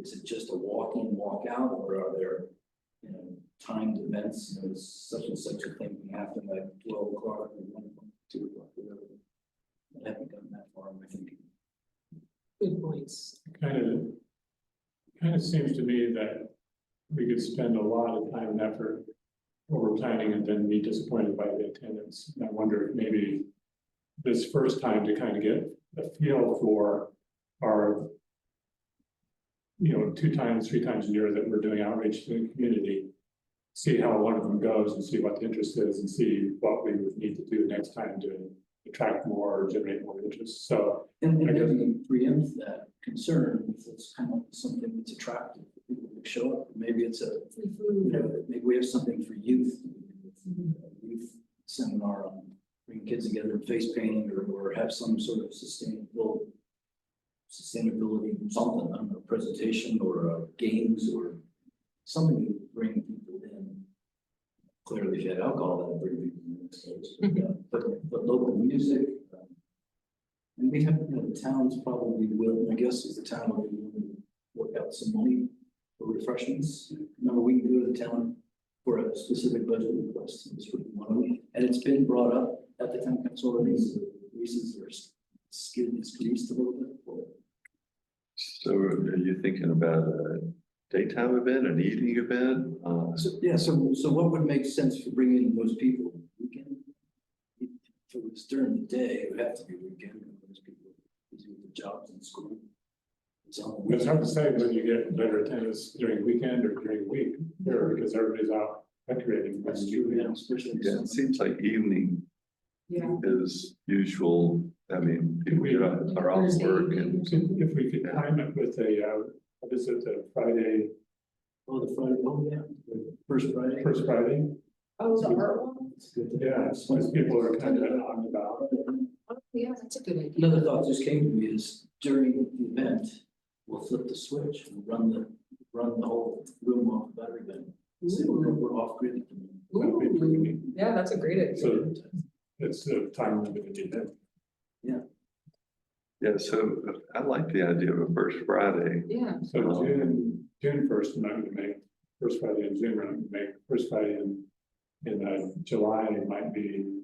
is it just a walk in, walk out, or are there, timed events, such and such a thing can happen at 12 o'clock or 1 o'clock, 2 o'clock, whatever. I haven't gotten that far in my thinking. Good points. Kind of seems to me that we could spend a lot of time and effort over planning and then be disappointed by the attendance. And I wonder if maybe this first time to kind of get a feel for our, 2 times, 3 times a year that we're doing outreach to the community, see how one of them goes and see what the interest is and see what we would need to do next time to attract more or generate more interest. So And I guess- maybe preempt that concern if it's kind of something that's attractive for people to show up. Maybe it's Free food. maybe we have something for youth, youth seminar on bringing kids together and face painting or have some sort of sustainability, something, I don't know, presentation or games or something to bring people in. Clearly, if you had alcohol, that would bring people in this case, but local music. And we have, the towns probably will, my guess is the town will be willing to work out some money for refreshments. Remember, we can go to the town for a specific budget request, and it's been brought up at the town council already, so Reese's or skin is greased a little bit for it. So are you thinking about a daytime event, an evening event? So what would make sense for bringing in those people? Weekend? If it was during the day, it would have to be weekend, when those people are busy with their jobs and school. it's hard to say whether you get better attendance during the weekend or during the week here because everybody's out recreating. That's true, yeah, especially. Yeah, it seems like evening Yeah. is usual. I mean, people get out, are off Thursday work evening and or something. If we could time it with what is it, the Friday, Oh, the Friday, yeah, first Friday. first Friday? Oh, the art one? It's good. Yeah, because people are kind of on about. Oh, yeah, that's a good idea. Another thought just came to me is during the event, we'll flip the switch and run the whole room off the battery bank. So we're off grid. That'd be pretty neat. Yeah, that's a great idea. So it's a time limited event. yeah, so I like the idea of a first Friday. Yeah, So June 1st, I'm not going to make first Friday in June, we're not going to make first Friday in July, it might be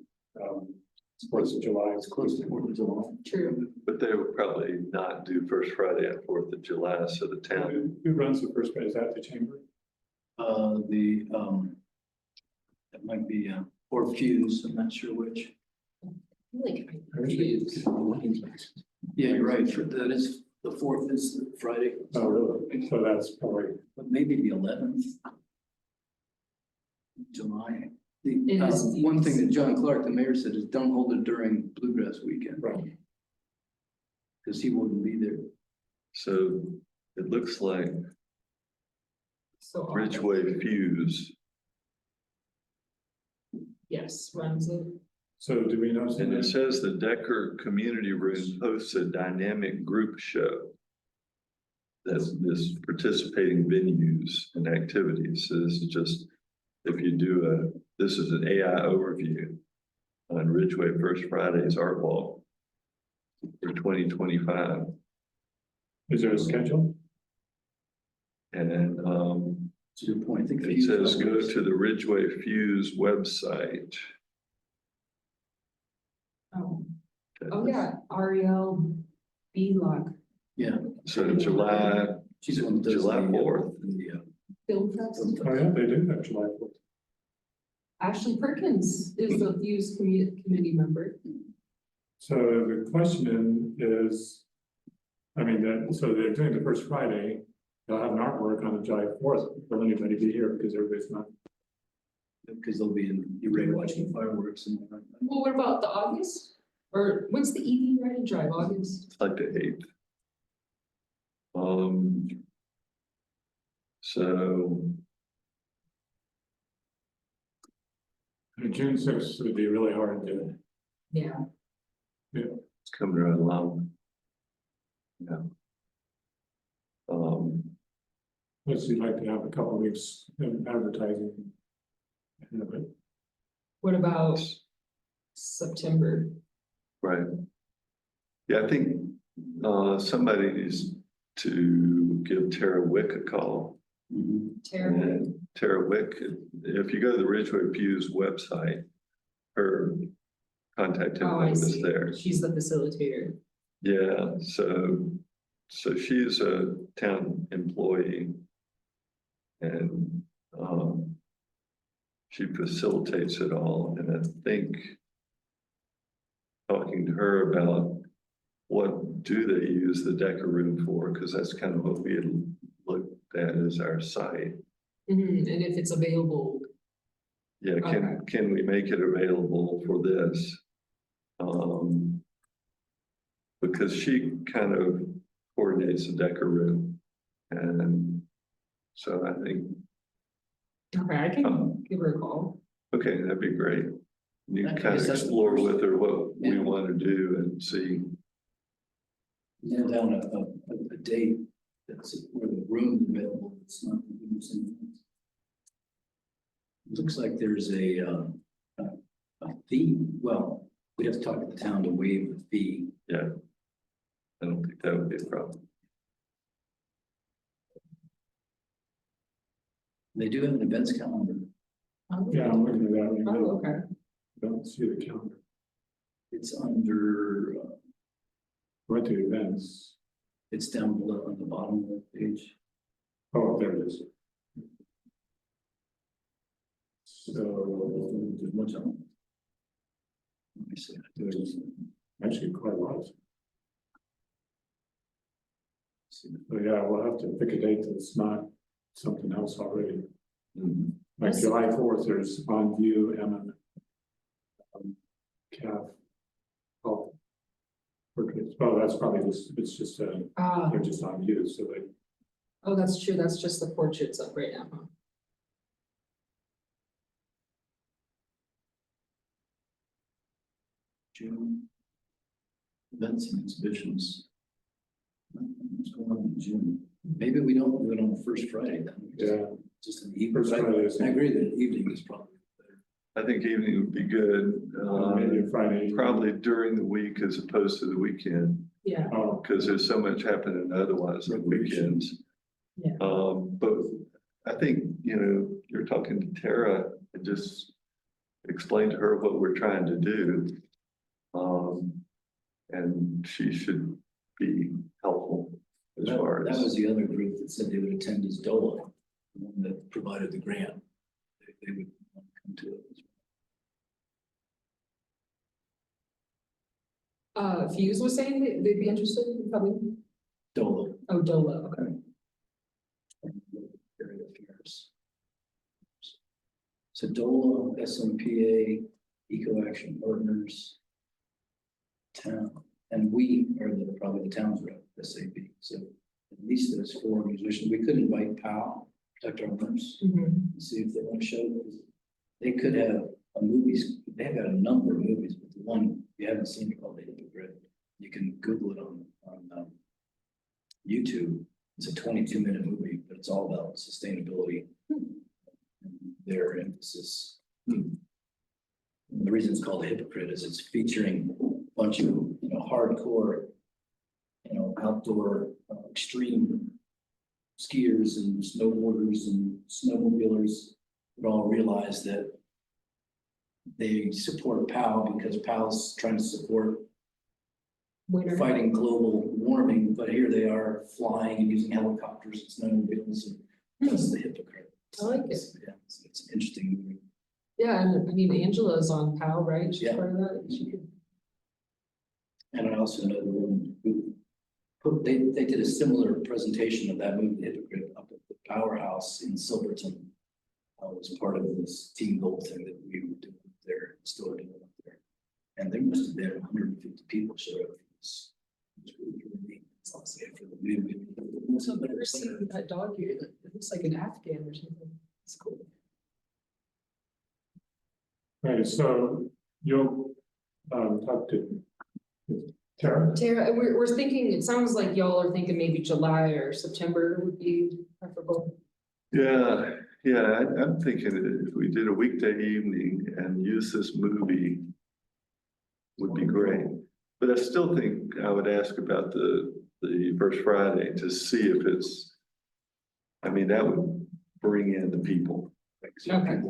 Fourth of July is close to Fourth of July. True. But they would probably not do First Friday and 4th of July, so the town, Who runs the first, is that the chamber? That might be, or Fuse, I'm not sure which. Like, confused. Yeah, you're right, that is, the 4th is Friday. Oh, really? So that's probably, But maybe the 11th. July. It is One thing that John Clark, the mayor, said is don't hold it during Bluegrass weekend, right. because he wouldn't be there. so it looks like So. Ridgway Fuse. Yes, runs it. So do we know? And something? it says the Decker Community Room hosts a dynamic group show. That's this participating venues and activities. So this is just, if you do this is an AI overview on Ridgway First Friday's Art Walk for 2025. Is there a schedule? And To your point, I think. it says go to the Ridgway Fuse website. Oh, yeah, Ariel Belock Yeah. So July She's the one that does July the, 4th. Film Fest. Oh, yeah, they do have July 4th. Ashley Perkins is the Fuse committee member. So the question is, I mean, so they're doing the first Friday, they'll have an artwork on the July 4th. Will anybody be here because everybody's not? Because they'll be in Ridgway watching fireworks and. Well, what about the August? Or when's the EV Ready Drive, August? It's like the 8th. So June 6th would be really hard to. Yeah. it's coming right along. Yeah. Unless you'd like to have a couple of weeks of advertising. But What about September? Right. Yeah, I think somebody needs to give Tara Wick a call. Terrible. And Tara Wick, if you go to the Ridgway Fuse website, her contact Oh, info I is see. there. She's the facilitator. Yeah, so she's a town employee. And she facilitates it all, and I think talking to her about what do they use the Decker room for, because that's kind of what we had looked at as our site. And if it's available, Yeah, can we make it available for this? Because she kind of coordinates the Decker room, and so I think, okay, I can give her a call. okay, that'd be great. You I can kind guess of that's the explore first- with her what we Yeah. want to do and see. Nail down a date that's where the room is available, it's not. It looks like there's a fee, well, we'd have to talk to the town to waive the fee. Yeah. I don't think that would be a problem. They do have an events calendar. yeah, I'm looking at that right now. Oh, okay. Don't see the calendar. It's under, Went to events. it's down below on the bottom of the page. Oh, there it is. So There's much on. Let me see. there's actually quite a lot. So yeah, we'll have to pick a date that's not something else already. Like July 4th, there's On View and CAF. Oh. Portraits. Oh, that's probably just, it's just, they're just on view, so they, Oh, that's true. That's just the portraits up right now, huh? June. Events and exhibitions. What's going on in June? Maybe we don't do it on the first Friday then. yeah. Just an evening. First Friday is- I agree that evening is probably better. I think evening would be good. Maybe a Friday. Probably during the week as opposed to the weekend, Yeah. Oh, because there's so much happening otherwise on weekends. Yeah. But I think, you're talking to Tara and just explain to her what we're trying to do. And she should be helpful as far That as. was the other group that said they would attend as DOLA, the one that provided the grant. They would want to come to it. Fuse was saying they'd be interested in coming. DOLA. Oh, DOLA, okay. Area affairs. So DOLA, SMPA, Eco Action Partners, town, and we are probably the town's rep, SAP. So at least there's 4 musicians. We could invite POW, Protect Our Homes, and see if they want to show. They could have a movies. They've got a number of movies, but the one you haven't seen called The Hypocrite. You can Google it on YouTube. It's a 22-minute movie, but it's all about sustainability. Their emphasis. The reason it's called The Hypocrite is it's featuring a bunch of, hardcore, outdoor extreme skiers and snowboarders and snowmobilers that all realize that they support POW because POW's trying to support fighting global warming, but here they are flying and using helicopters and snowmobiles, and that's The Hypocrite. I like it. Yeah, it's an interesting movie. Yeah, and I mean, Angela's on POW, right? She's Yeah. part of that. She could. And I also know the woman who they did a similar presentation of that movie, The Hypocrite, up at the Powerhouse in Silverton. Was part of this team goal thing that we were doing up there, still are doing up there. And there must have been 150 people showed up. It's really neat. It's obviously for the movie. So I've never seen that dog here. It looks like an Afghan or something. It's cool. Right, so you'll, talk to Tara. Tara, we're thinking, it sounds like y'all are thinking maybe July or September would be preferable. Yeah, I'm thinking if we did a weekday evening and use this movie would be great. But I still think I would ask about the first Friday to see if it's, I mean, that would bring in the people. Okay.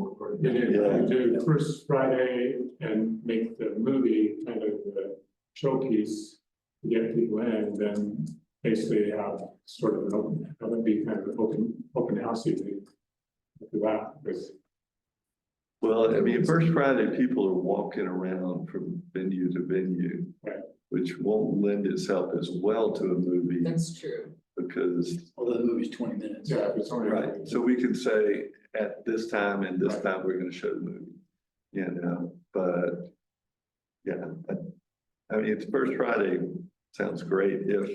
You do first Friday and make the movie kind of the showpiece to get people in, then basically have sort of an open, that would be kind of an open house evening. After that, because Well, I mean, first Friday, people are walking around from venue to venue. Right. Which won't lend itself as well to a movie That's true. because, Although the movie's 20 minutes. yeah, if it's only. right, so we can say at this time and this time, we're gonna show the movie. But yeah, I mean, it's first Friday sounds great if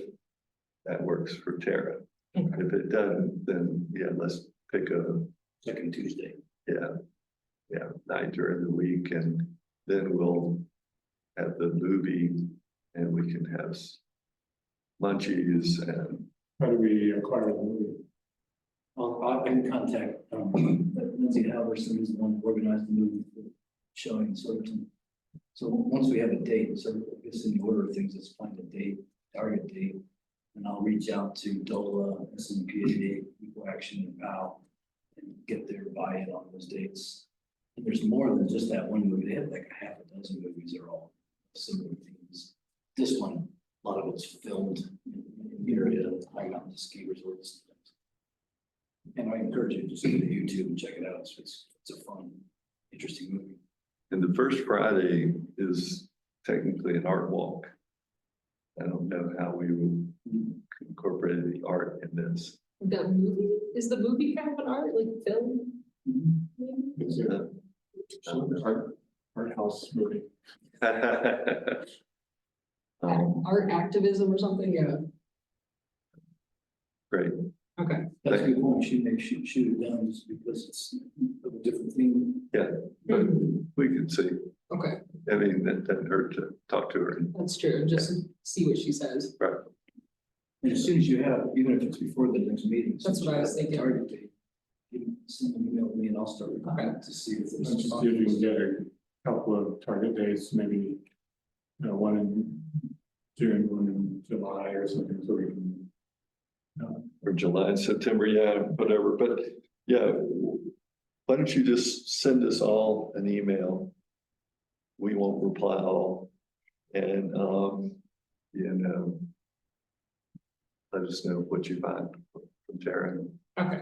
that works for Tara. Okay. If it doesn't, then yeah, let's pick a, Second Tuesday. night during the week and then we'll have the movie and we can have munchies and. How do we acquire the movie? I can contact Lindsay Halverson, who's the one who organized the movie for showing in Silverton. So once we have a date, so I guess in the order of things, let's find a date, target date. And I'll reach out to DOLA, SMPA, Equal Action, and POW and get their buy-in on those dates. And there's more than just that one movie. They have like a half a dozen movies that are all similar themes. This one, a lot of it's filmed in the area of high mountain ski resorts. And I encourage you to just go to YouTube and check it out. It's a fun, interesting movie. And the first Friday is technically an art walk. I don't know how we will incorporate the art in this. The movie, is the movie kind of an art, like film? It's a art house movie. Art activism or something, yeah. Great. Okay. That's a good point. She may shoot it down just because it's a different theme. Yeah, but we can see. Okay, I mean, that doesn't hurt to talk to her. that's true. Just see what she says. Right. And as soon as you have, even if it's before the next meeting. That's what I was thinking. Target date. You can send an email to me and I'll start recording to see if there's. Let's just see if we can get a couple of target dates, maybe, one in June, one in July or something, so we can. Or July and September, yeah, whatever, but yeah. Why don't you just send us all an email? We won't reply all, And, you know, let us know what you find from Sharon. Okay.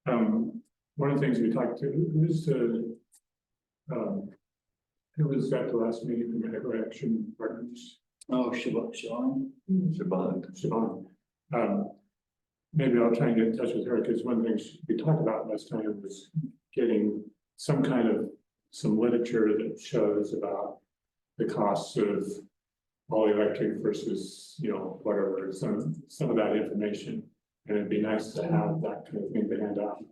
One of the things we talked to, who was at the last meeting from Ridgway Action Partners? Oh, Siobhan? Siobhan. Maybe I'll try and get in touch with her, because one thing we talked about last time was getting some literature that shows about the costs of all electric versus, you know, whatever, some of that information. And it'd be nice to have that kind of thing to hand out.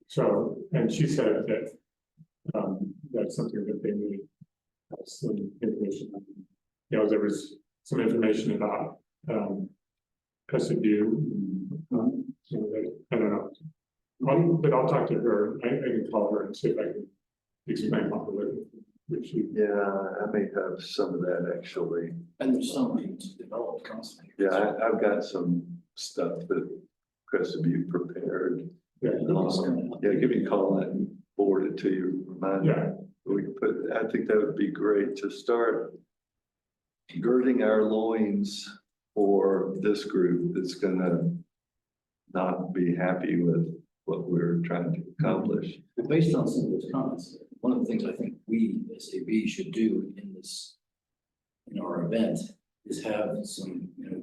So, and she said that, that's something that they need, some information on. You know, there was some information about, Crescent View. I don't know. But I'll talk to her. I can call her and see if I can explain what we're looking for. Which she, Yeah, I may have some of that actually. And there's some being developed constantly. Yeah, I've got some stuff that Crescent View prepared. yeah, Yeah, give me a call and forward it to you, remind me. yeah, We can put, I think that would be great to start girding our loins for this group that's gonna not be happy with what we're trying to accomplish. Well, based on some of those comments, one of the things I think we, SAB, should do in our event is have some, you know,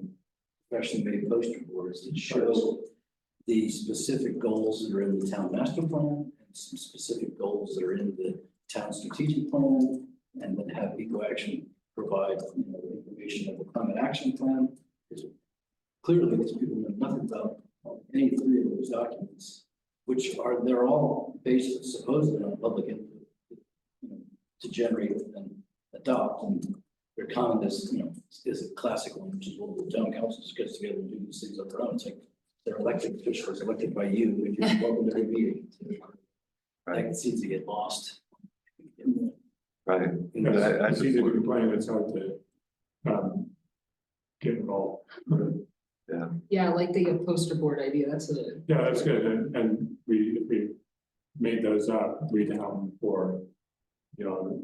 professionally made poster boards that show the specific goals that are in the town master plan and some specific goals that are in the town strategic plan, and then have Eco Action provide, you know, information of the climate action plan. Because clearly, these people know nothing about any three of those documents, which they're all based supposedly on public input, you know, to generate and adopt. And their comment is, you know, is a classic one, which is, well, the town council just gets together and do these things on their own. It's like they're elected officials, elected by you, and you're welcome to every meeting. That seems to get lost. Right. it's easy to complain, it's hard to, get involved. Yeah, I like the poster board idea, that's Yeah, that's good, and if we made those up, we'd have them for, you know,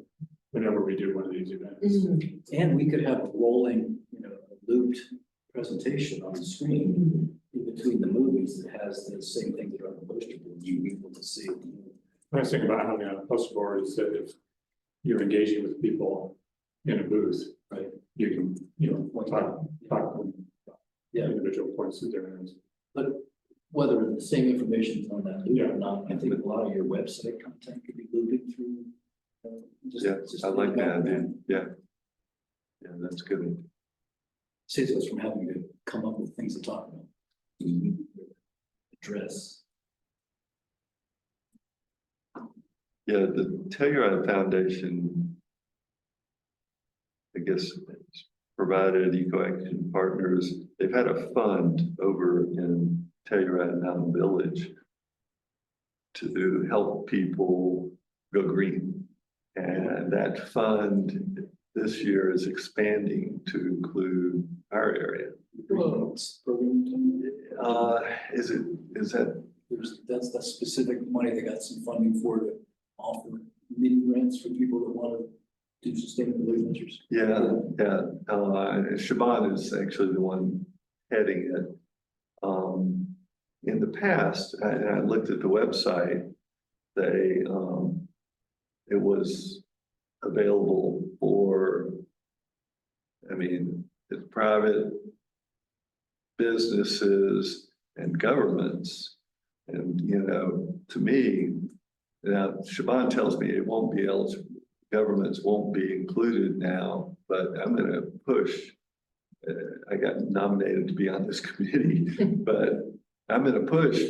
whenever we do one of these events. And we could have a rolling, you know, looped presentation on the screen in between the movies that has the same things that are on the poster board. You be able to see. Nice thing about having a poster board is that if you're engaging with people in a booth, Right. you can, you know, talk Yeah. individual points of difference. But whether the same information is on that loop Yeah. or not, I think a lot of your website content could be looping through. I like that idea. Yeah. Yeah, that's good. Saves us from having to come up with things to talk about. Address. Yeah, the Telluride Foundation, I guess, provided Eco Action Partners, they've had a fund over in Telluride Mountain Village to help people go green. And that fund this year is expanding to include our area. Is that? That's the specific money they got some funding for to offer mini grants for people that want to do sustainability measures. Yeah. Siobhan is actually the one heading it. In the past, and I looked at the website, it was available for, I mean, it's private businesses and governments. And, you know, to me, now Siobhan tells me it won't be eligible. Governments won't be included now, but I'm going to push. I got nominated to be on this committee, but I'm going to push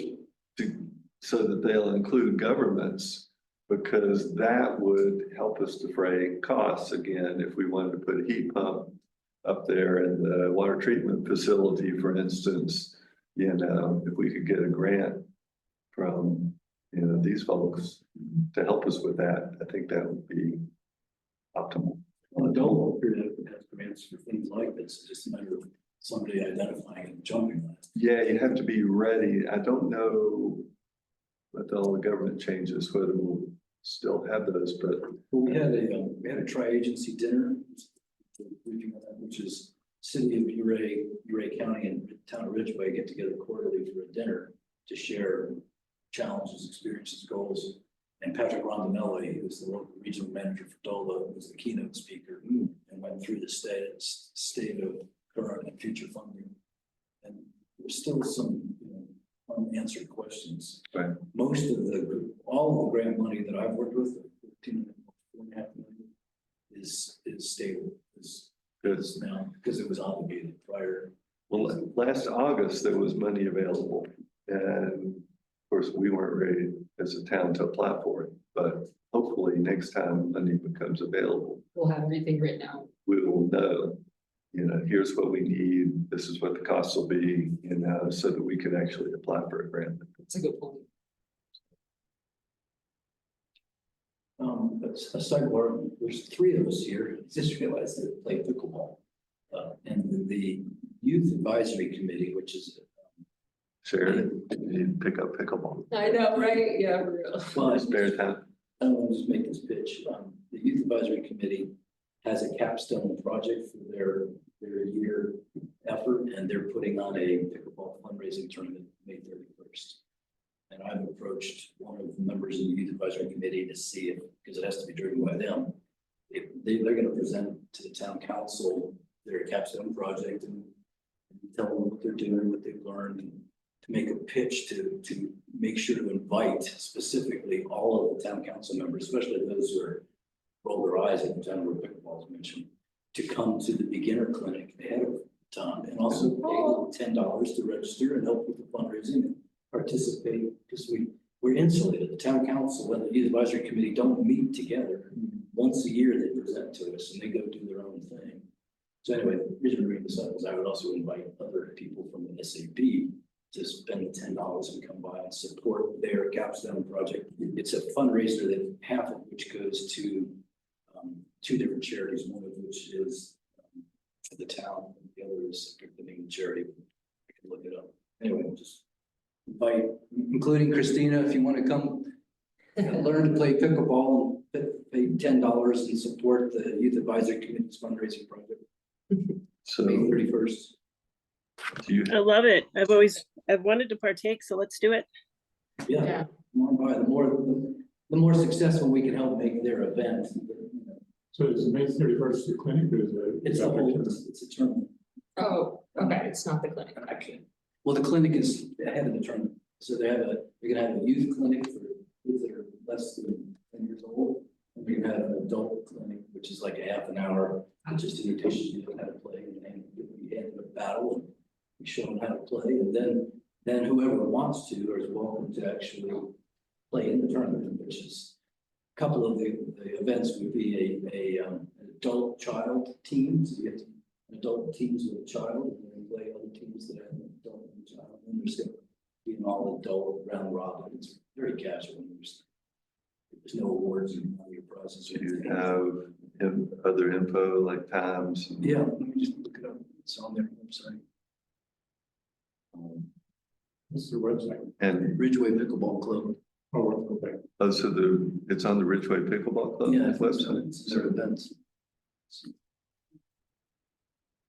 so that they'll include governments, because that would help us defray costs again if we wanted to put a heat pump up there in the water treatment facility, for instance. You know, if we could get a grant from, you know, these folks to help us with that, I think that would be optimal. Well, don't have grants for things like this. It's just a matter of somebody identifying and jumping on it. Yeah, you have to be ready. I don't know with all the government changes whether we'll still have those, but Well, we had a tri-agency dinner briefing on that, which is city of Uray County and town of Ridgway get together quarterly for a dinner to share challenges, experiences, goals. And Patrick Rondamelli, who's the local regional manager for DOLA, was the keynote speaker and went through the state of current and future funding. And there's still some, unanswered questions. Right. All of the grant money that I've worked with, $4.5 million, is stable, is now, because it was obligated prior. Well, last August, there was money available, and of course, we weren't ready as a town to apply for it, but hopefully next time money becomes available, We'll have everything written out. we will know, here's what we need, this is what the costs will be, so that we can actually apply for a grant. That's a good point. But a sidebar, there's three of us here, just realized that play pickleball. And the youth advisory committee, which is. Sharon, you pick up pickleball. I know, right? Yeah, for real. Well, Spare time. I'll just make this pitch. The youth advisory committee has a capstone project for their year effort, and they're putting on a pickleball fundraising tournament May 31st. And I've approached one of the members of the youth advisory committee to see if, because it has to be driven by them, if they're going to present to the town council their capstone project and tell them what they're doing, what they've learned, and to make a pitch to make sure to invite specifically all of the town council members, especially those who are roll their eyes at the time where pickleball is mentioned, to come to the beginner clinic ahead of time and also pay $10 to register and help with the fundraising and participate, because we're insulated. The town council and the youth advisory committee don't meet together. Once a year they present to us and they go do their own thing. So anyway, the reason I'm bringing this up is I would also invite other people from the SAP to spend the $10 and come by and support their capstone project. It's a fundraiser that half of which goes to two different charities, one of which is for the town, and the other is the main charity. I can look it up. Anyway, just invite, including Christina, if you want to come learn to play pickleball and pay $10 and support the youth advisory committee's fundraising project. So May 31st. do you I love it. I've wanted to partake, so let's do it. Yeah, Yeah. come on by. The more successful we can help make their event. So is May 31st the clinic or is it? It's a tournament. Oh, okay, it's not the clinic, actually. Well, the clinic is ahead of the tournament. So they're gonna have a youth clinic for kids that are less than 10 years old. And we're gonna have an adult clinic, which is like a half an hour, just to teach you how to play and we hand them a battle and we show them how to play. And then whoever wants to is welcome to actually play in the tournament, which is a couple of the events would be an adult child team. So you get adult teams with a child and then play other teams that have an adult and a child. And there's going to be an all adult round robin. It's very casual. There's no awards and all your prizes. do you have other info like times? Yeah, let me just look it up. It's on their website. What's the website? And Ridgway Pickleball Club. Oh, okay. so it's on the Ridgway Pickleball Club Yeah, website. it's their events.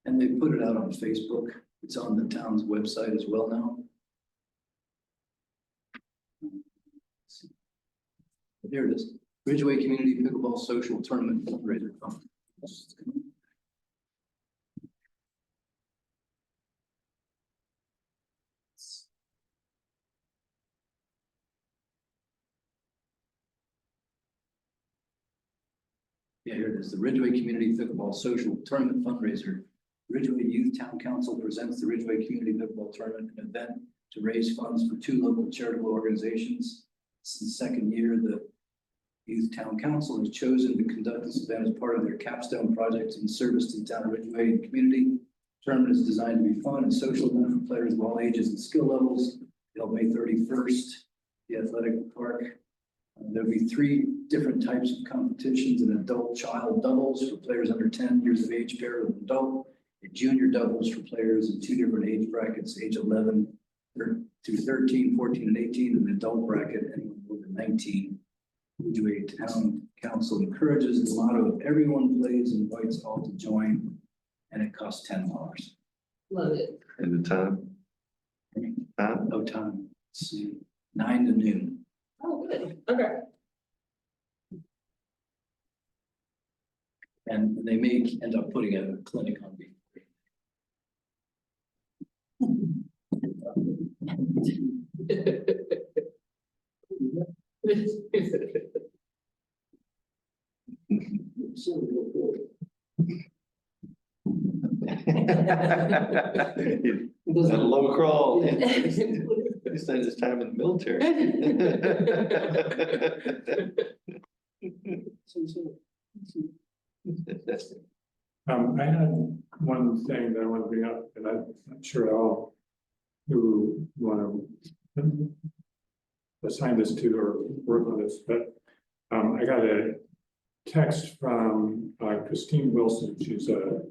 And they put it out on Facebook. It's on the town's website as well now. There it is. Ridgway Community Pickleball Social Tournament Fundraiser Fund. Yeah, here it is. The Ridgway Community Pickleball Social Tournament Fundraiser. Ridgway Youth Town Council presents the Ridgway Community Pickleball Tournament, an event to raise funds for two local charitable organizations. Since the second year, the Youth Town Council has chosen to conduct this event as part of their capstone project in service to the town of Ridgway and community. The tournament is designed to be fun and social event for players of all ages and skill levels. Held May 31st, the athletic park. There'll be three different types of competitions: an adult child doubles for players under 10 years of age paired with an adult, a junior doubles for players in two different age brackets, age 11 through 13, 14, and 18, and an adult bracket, anyone over 19. Ridgway Town Council encourages the motto of everyone plays, invites all to join, and it costs $10. Love it. And the time? No time, let's see, 9 to noon. Oh, good. Okay. And they may end up putting a clinic on me. That low crawl. He spent his time in the military. I had one thing that I want to bring up, and I'm not sure all who want to assign this to or work on this, but I got a text from Christine Wilson. She's a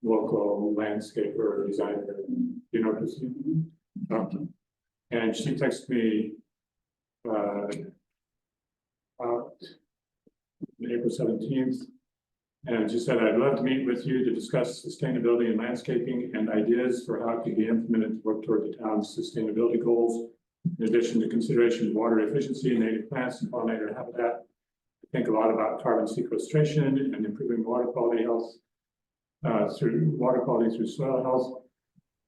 local landscaper, designer. You know Christine? And she texted me April 17th. And she said, I'd love to meet with you to discuss sustainability and landscaping and ideas for how it can be implemented to work toward the town's sustainability goals. In addition to consideration of water efficiency, native plants and pollinator habitat. I think a lot about carbon sequestration and improving water quality health through water quality through soil health.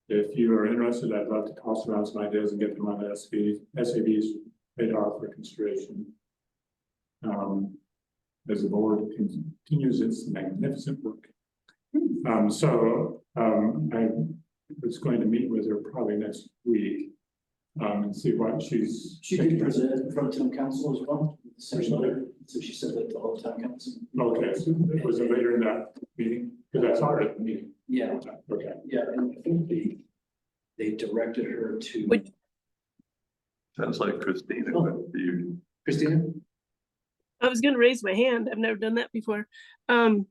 If you are interested, I'd love to toss around some ideas and get them on the SAB's radar for consideration. As the board continues its magnificent work. I was going to meet with her probably next week and see what she's. She did present in front of town council as well, the same letter, so she said that the whole town council. Okay, so it was later in that meeting, because I saw her at the meeting. Yeah, Okay. yeah, and I think they directed her to. Sounds like Christina, Oh. but you, Christina? I was gonna raise my hand. I've never done that before. I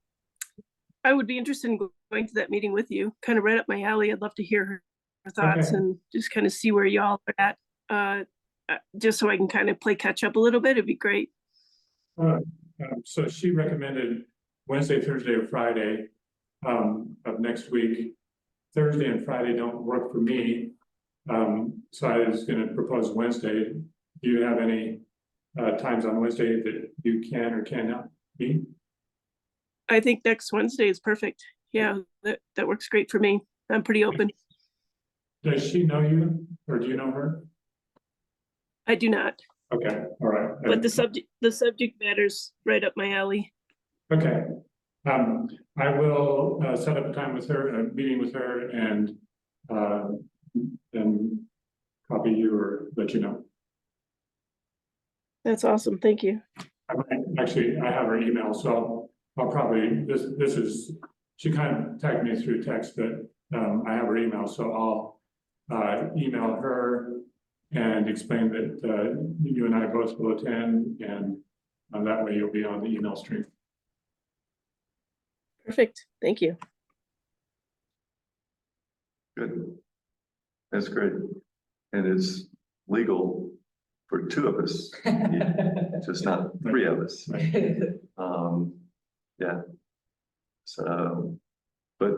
would be interested in going to that meeting with you, kind of right up my alley. I'd love to hear her thoughts Okay. and just kind of see where y'all are at. Just so I can kind of play catch up a little bit, it'd be great. So she recommended Wednesday, Thursday, or Friday of next week. Thursday and Friday don't work for me. So I was gonna propose Wednesday. Do you have any times on Wednesday that you can or cannot be? I think next Wednesday is perfect. Yeah, that works great for me. I'm pretty open. Does she know you or do you know her? I do not, Okay, all right. but the subject matter's right up my alley. Okay, I will set up a time with her, a meeting with her and then copy you or let you know. That's awesome. Thank you. Actually, I have her email, so I'll probably, this is, she kind of tagged me through text, but I have her email, so I'll email her and explain that you and I both will attend, and that way you'll be on the email stream. Perfect. Thank you. good. That's great. And it's legal for two of us, just not three of us. Yeah. So, but,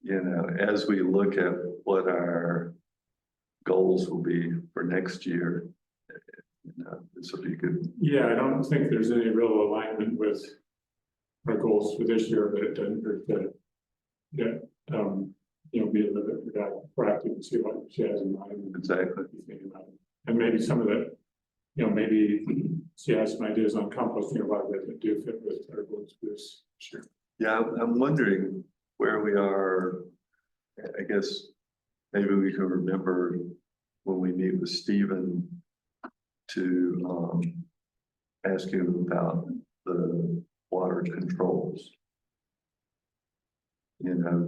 you know, as we look at what our goals will be for next year, you know, this will be good. Yeah, I don't think there's any real alignment with our goals for this year, but it doesn't hurt to get, you know, be a little bit proactive and see what she has in mind. Exactly. Thinking about it. And maybe some of the, you know, maybe she has some ideas on composting or whatever that do fit with our goals for this. Sure. Yeah, I'm wondering where we are. I guess maybe we can remember when we meet with Stephen to ask him about the water controls. You know,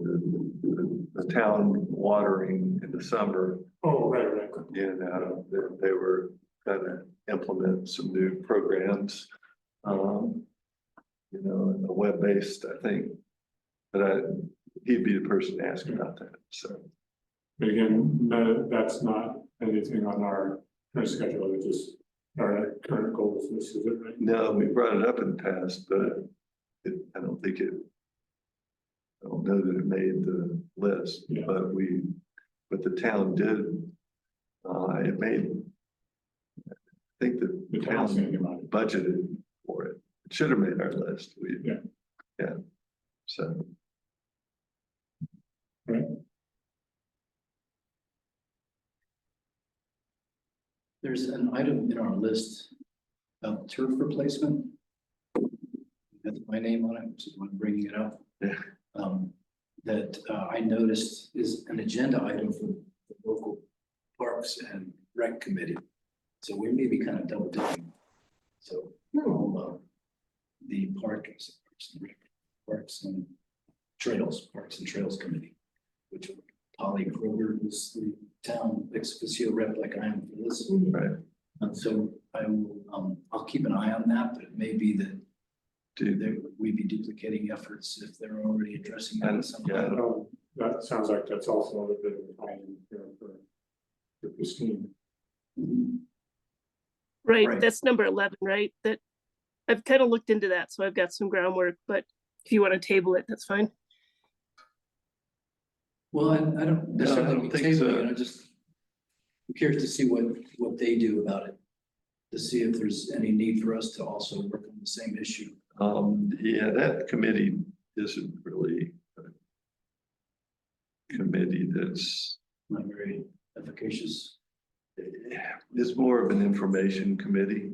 the town watering in the summer. Oh, right. You know, they were gonna implement some new programs. You know, web-based, I think. But he'd be the person to ask about that, so. But again, no, that's not anything on our current schedule, it's just our current goals, this is it, right? No, we brought it up in the past, but I don't think it. I don't know that it made the list, Yeah. but the town did. It made. I think that The the town's thinking town about it. budgeted for it. It should have made our list. Yeah. Yeah, so. There's an item in our list about turf replacement. That's my name on it, which is why I'm bringing it up. Yeah. That I noticed is an agenda item for the local parks and rec committee. So we may be kind of double dipping. So the parks and parks and trails committee, which Polly Kroger is the town ex officio rep like I am for this. Right. And so I will, I'll keep an eye on that, but it may be that we'd be duplicating efforts if they're already addressing that. And, yeah. That sounds like that's also a little bit of a time here for Christine. Right, Right. that's number 11, right? That I've kind of looked into that, so I've got some groundwork, but if you want to table it, that's fine. Well, I don't No, I necessarily don't think table so. it, I'm curious to see what they do about it. To see if there's any need for us to also work on the same issue. Yeah, that committee isn't really a committee that's. Not very efficacious. It's more of an information committee.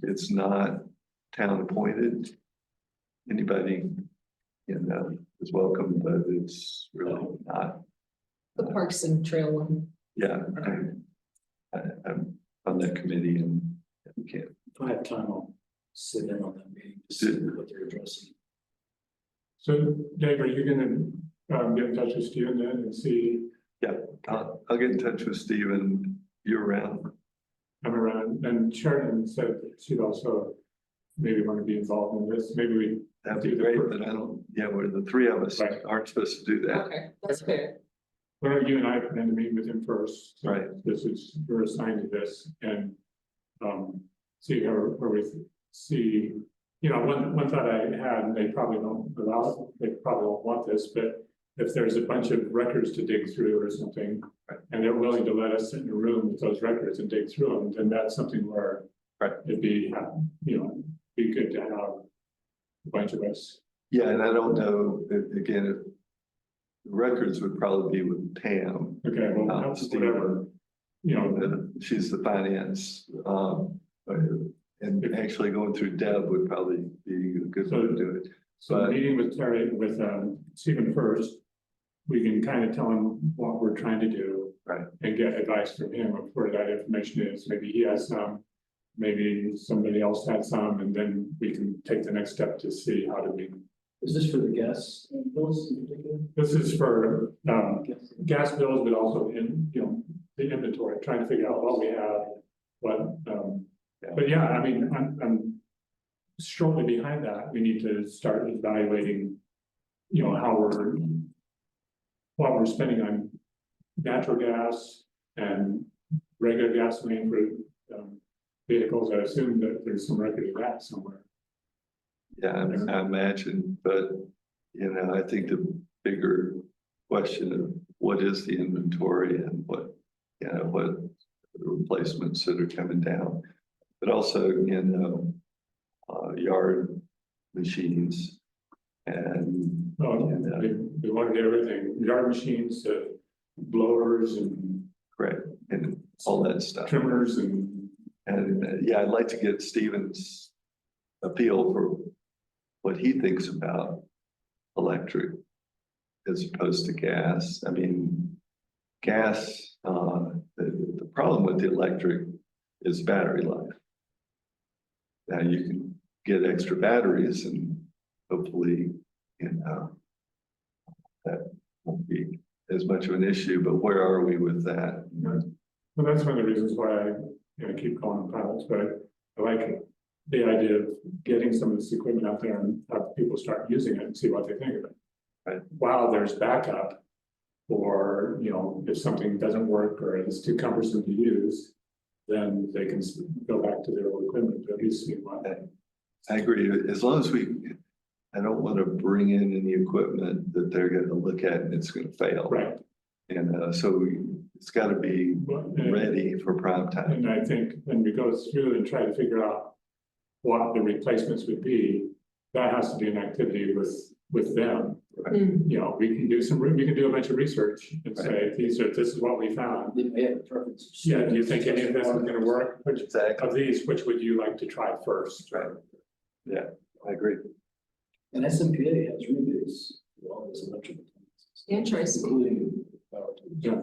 It's not town appointed. Anybody, is welcome, but it's really not. The Parks and Trail one. Yeah, I'm on that committee and we can't. If I have time, I'll sit in on that meeting to see what they're addressing. So Dave, are you gonna get in touch with Steven then and see? Yeah, I'll get in touch with Steven. You're around. I'm around, and Sharon said that she'd also maybe want to be involved in this, maybe we. That'd be great, but I don't, we're the three of us Right. aren't supposed to do that. Okay, that's fair. Why don't you and I plan to meet with him first? Right. This is, you're assigned to this and, see where we see, one thought I had, and they probably don't allow, they probably won't want this, but if there's a bunch of records to dig through or something, and they're willing to let us sit in a room with those records and dig through them, then that's something where it'd be, be good to have a bunch of us. Yeah, and I don't know, again, if the records would probably be with Pam. Okay, well, whatever, She's the finance, and actually going through Deb would probably be a good way to do it. So But- meeting with Stephen first, we can kind of tell him what we're trying to do. Right. And get advice from him of where that information is. Maybe he has some, maybe somebody else had some, and then we can take the next step to see how do we. Is this for the gas bills in particular? This is for gas bills, but also the inventory, trying to figure out what we have, but yeah, I mean, I'm shortly behind that, we need to start evaluating, what we're spending on natural gas and regular gasoline for vehicles. I assume that there's some record of that somewhere. Yeah, I imagine, but, I think the bigger question of what is the inventory and what the replacements that are coming down. But also, yard machines and. They want to get everything, yard machines, blowers and Correct, and all that stuff. trimmers and. And I'd like to get Steven's appeal for what he thinks about electric as opposed to gas. I mean, gas, the problem with the electric is battery life. Now you can get extra batteries and hopefully, that won't be as much of an issue, but where are we with that? Well, that's one of the reasons why I keep calling them pilots, but I like the idea of getting some of this equipment out there and have people start using it and see what they think of it. Right. While there's backup, or, if something doesn't work or it's too cumbersome to use, then they can go back to their old equipment, at least see what. I agree, as long as I don't want to bring in any equipment that they're gonna look at and it's gonna fail. Right. And so it's gotta be ready for prime time. And I think when we go through and try to figure out what the replacements would be, that has to be an activity with them. Mm. You know, we can do a bunch of research and say, this is what we found. They may have a preference. Yeah, do you think any of this is gonna work? Which Exactly. of these, which would you like to try first? Right. Yeah, I agree. And SMPA has rebates for all this electric. And Tri-State, Including. Yeah.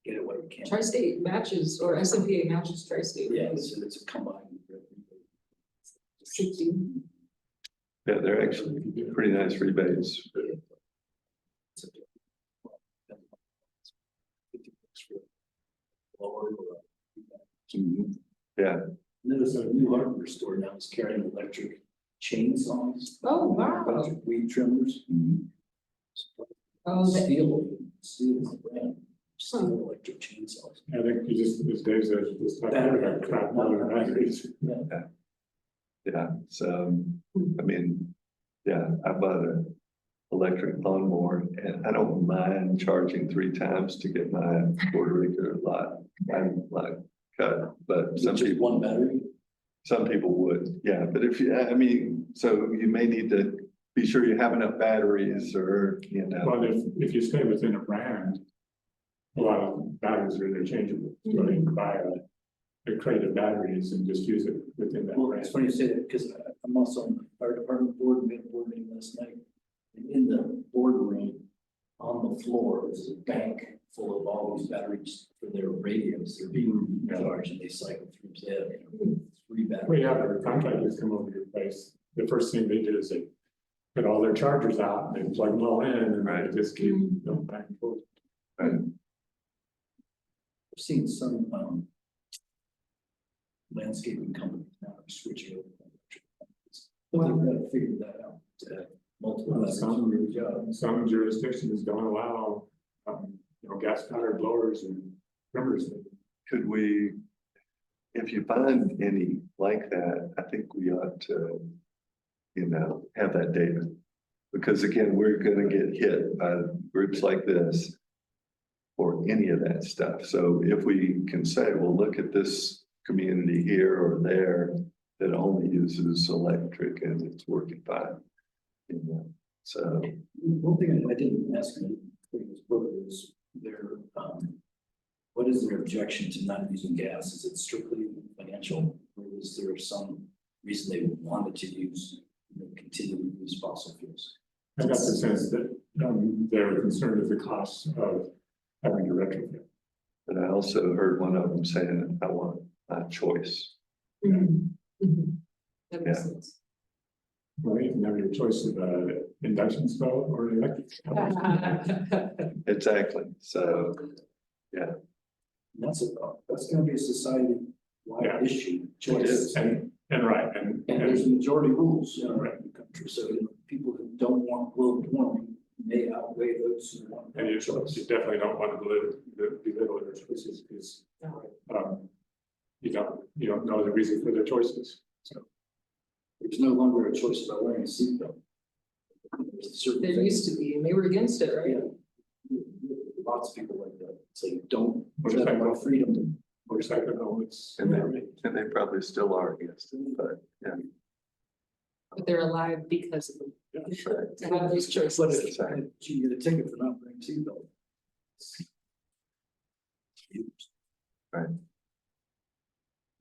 Get it what you can. Tri-State matches, or SMPA matches Tri-State. Yeah, it's a combined. 60. Yeah, they're actually pretty nice rebates. Yeah, There's a new hardware store now that's carrying electric chainsaws. Oh, wow. Electric weed trimmers. Oh, that, Steel is the brand, steel electric chainsaws. I think you just, as Dave says, just talk about crap motor batteries. yeah, so, I mean, yeah, I bought a electric lawnmower and I don't mind charging 3 times to get my quarter acre lot. I'm like cut, but some Just people, one battery. some people would, yeah, but if you, I mean, so you may need to be sure you have enough batteries or, you know. Well, if you stay within a brand, a lot of batteries are interchangeable, so you can buy a crate of batteries and just use it within that Well, brand. it's funny you say that because I'm also on the fire department board, we had a board meeting last night. And in the boardroom, on the floor, is a bank full of all these batteries for their radios. They're being charged and they cycle through. So they have, 3 batteries. We have our contractors come over to your place, the first thing they do is they put all their chargers out and they plug them all in and they just keep going back and forth. I've seen some, landscaping companies now are switching over. to electric companies. But they've got to figure that out to have multiple batteries for your job. Some jurisdictions don't allow, gas powered blowers and trimmers. Could we, if you find any like that, I think we ought to, have that data. Because again, we're gonna get hit by groups like this or any of that stuff. So if we can say, well, look at this community here or there that only uses electric and it's working fine. So. One thing I didn't ask in this book is what is their objection to not using gas? Is it strictly financial, or is there some reason they wanted to continue to use fossil fuels? I got the sense that they're concerned with the cost of having to retrofit. But I also heard one of them saying, I want a choice. that makes sense. Well, you can have your choice of induction stove or electric stove. Exactly. So, And that's gonna be a society-wide Yeah. issue, choice. And right, And there's majority rules in our country, so people who don't want global warming may outweigh those who want. and you definitely don't want to belittle their choices because you don't know the reason for their choices. So There's no longer a choice about wearing a seatbelt. There's certain There things- used to be, and they were against it, right? Lots of people like that, say, don't, Motorcycle. our freedom. motorcycle helmets. and they probably still are against it, but yeah. But they're alive because of them, Right. to have those But choices. if you get a ticket for not wearing a seatbelt. Right.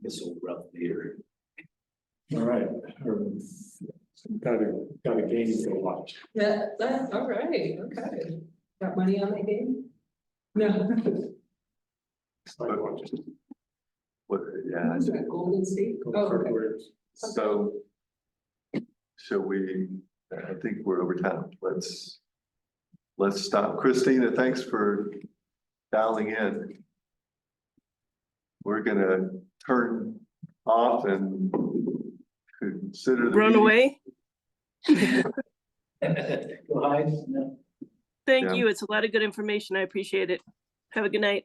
This will rough here. All right. Got a game to watch. Yeah, all right, okay. Got money on that game? No. What, yeah, Who's that, Golden State? Oh, okay. so. Shall we, I think we're over time. Let's stop. Christina, thanks for dialing in. We're gonna turn off and consider the Run meeting. away. Go hide. No. Thank Yeah. you. It's a lot of good information. I appreciate it. Have a good night.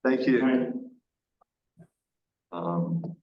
Thank you. Right. Um,